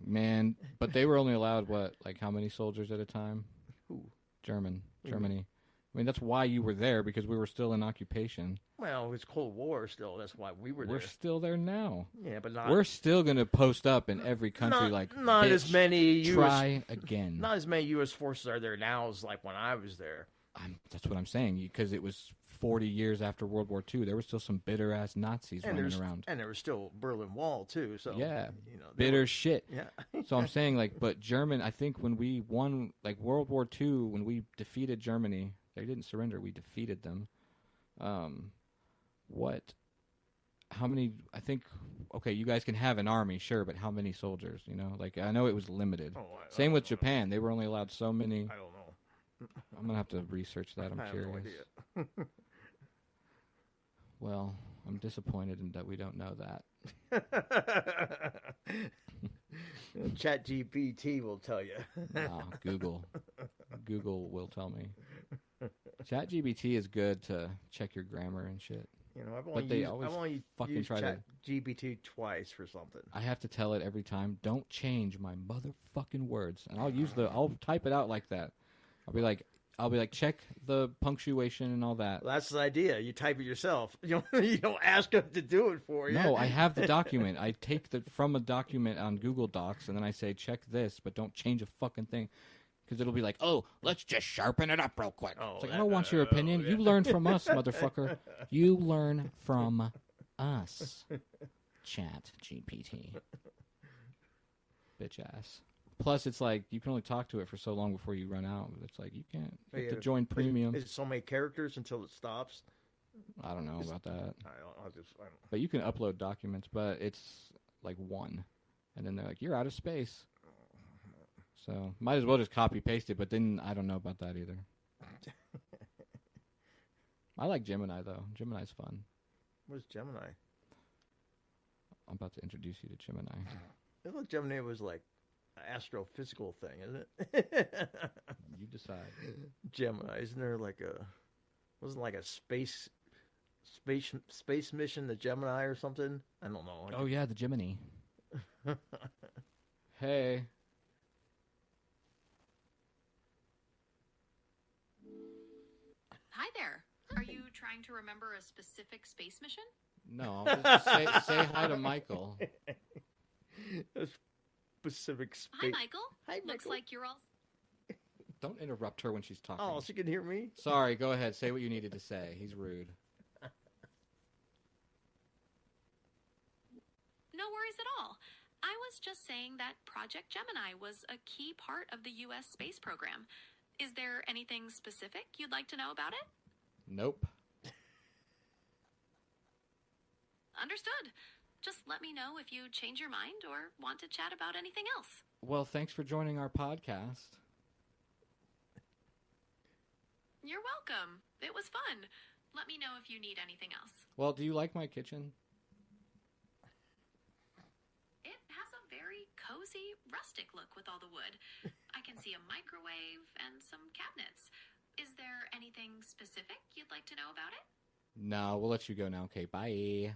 Man, but they were only allowed like how many soldiers at a time? Who? Germany. I mean, that's why you were there, because we were still in occupation. Well, it was Cold War still. That's why we were We're there. still there now. Yeah, but not. We're still gonna post up in every country. Not bitch, as many. Try again. Not as many U.S. forces are there now as like when I was there. That's what I'm saying, because it was 40 years after World War II. There were still some bitter ass Nazis running around. And there was still Berlin Wall too. So Yeah, they bitter were- shit. Yeah. So I'm saying, like, but German, I think when we won, like, World War II, when we defeated Germany, they didn't surrender, we defeated them. How many, I think, okay, you guys can have an army, sure, but how many soldiers, Like, I know it was limited. Same with Japan. They were only allowed so many. I don't know. I'm going to have to research that. I'm I have curious. no idea. Well, I'm disappointed in that we don't know that. Chat GPT will tell you. Nah, Google will tell me. ChatGPT is good to check your grammar and shit. I've But they always only fucking used try to- Chat GPT twice for something. I have to tell it every time, don't change my motherfucking words. And I'll type it out like that. I'll be like, check the punctuation and all that. Well, that's the idea. You type it yourself. You don't ask them to do it for you. No, I have the document. I take from a document on Google Docs, and then I say, check this, but don't change a fucking thing. Because it'll be like, oh, let's just sharpen it up real quick. It's like, I don't want your opinion. You learn from us, motherfucker. You learn from us. Chat GPT. Bitch ass. Plus, it's like, you can only talk to it for so long before you run out. It's like, you can't. You have to join premium. Is it so many characters until it stops? I don't know about that. I don't. But you can upload documents, but it's like one. And then they're like, you're out of space. So, might as well just copy paste it, but then I don't know about that either. I like Gemini, though. Gemini's fun. What's Gemini? I'm about to introduce you to Gemini. I thought Gemini was like an astrophysical thing, isn't it? You decide. Gemini, isn't there like wasn't like a space mission, the Gemini or something? I don't know. Oh, yeah, the Gemini. Hey. Hi there. Are you trying to remember a specific space mission? No, just say hi to Michael. A specific Hi, space. Michael. Hi, Looks Michael. like you're all... Don't interrupt her when she's talking. Oh, she can hear me? Sorry, go ahead. Say what you needed to say. He's rude. No worries at all. I was just saying that Project Gemini was a key part of the U.S. space program. Is there anything specific you'd like to know about it? Nope. Understood. Just let me know if you change your mind or want to chat about anything else. Well, thanks for joining our podcast. You're welcome. It was fun. Let me know if you need anything else. Well, do you like my kitchen? It has a very cozy, rustic look with all the wood. I can see a microwave and some cabinets. Is there anything specific you'd like to know about it? No, we'll let you go now. Okay, bye.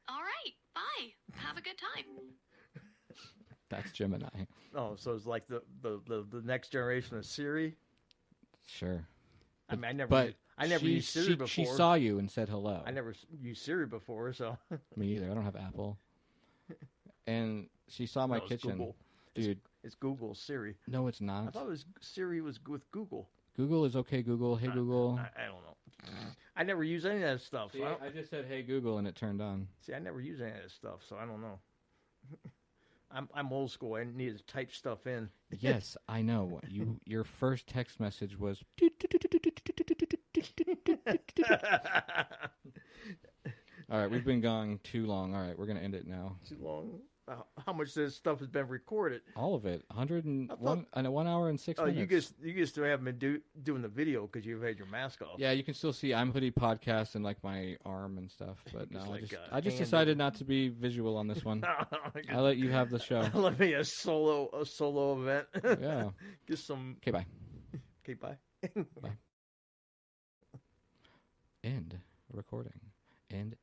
All right, bye. Have a good time. That's Gemini. Oh, so it's like the next generation of Siri. Sure. I mean, But I never used Siri before. She saw you and said hello. I never used Siri before, so. Me either. I don't have Apple. And she saw my No, it's kitchen. Google. Dude. It's Google Siri. No, it's I not. thought Siri was with Google. Google is okay, Google. Hey, Google. I don't know. I never use any of that stuff. See, So I just said, hey, Google, and it turned on. I never use any of that stuff, so I don't know. I'm old school. I need to type stuff in. Yes, I know. Your first text message was... All right, we've been gone too long. All right, we're going to end it now. Too long. How much of this stuff has been recorded? All of it. 101 and 1 hour and 6 minutes. You just haven't been doing the video because you've had your mask off. Yeah, you can still see I'm Hoodie podcast and like my arm and stuff. But no, like I just decided not to be visual on this one. I let you have the show. Let me a solo event. Yeah. Get some. Okay, bye. Okay, bye. Bye. End recording. End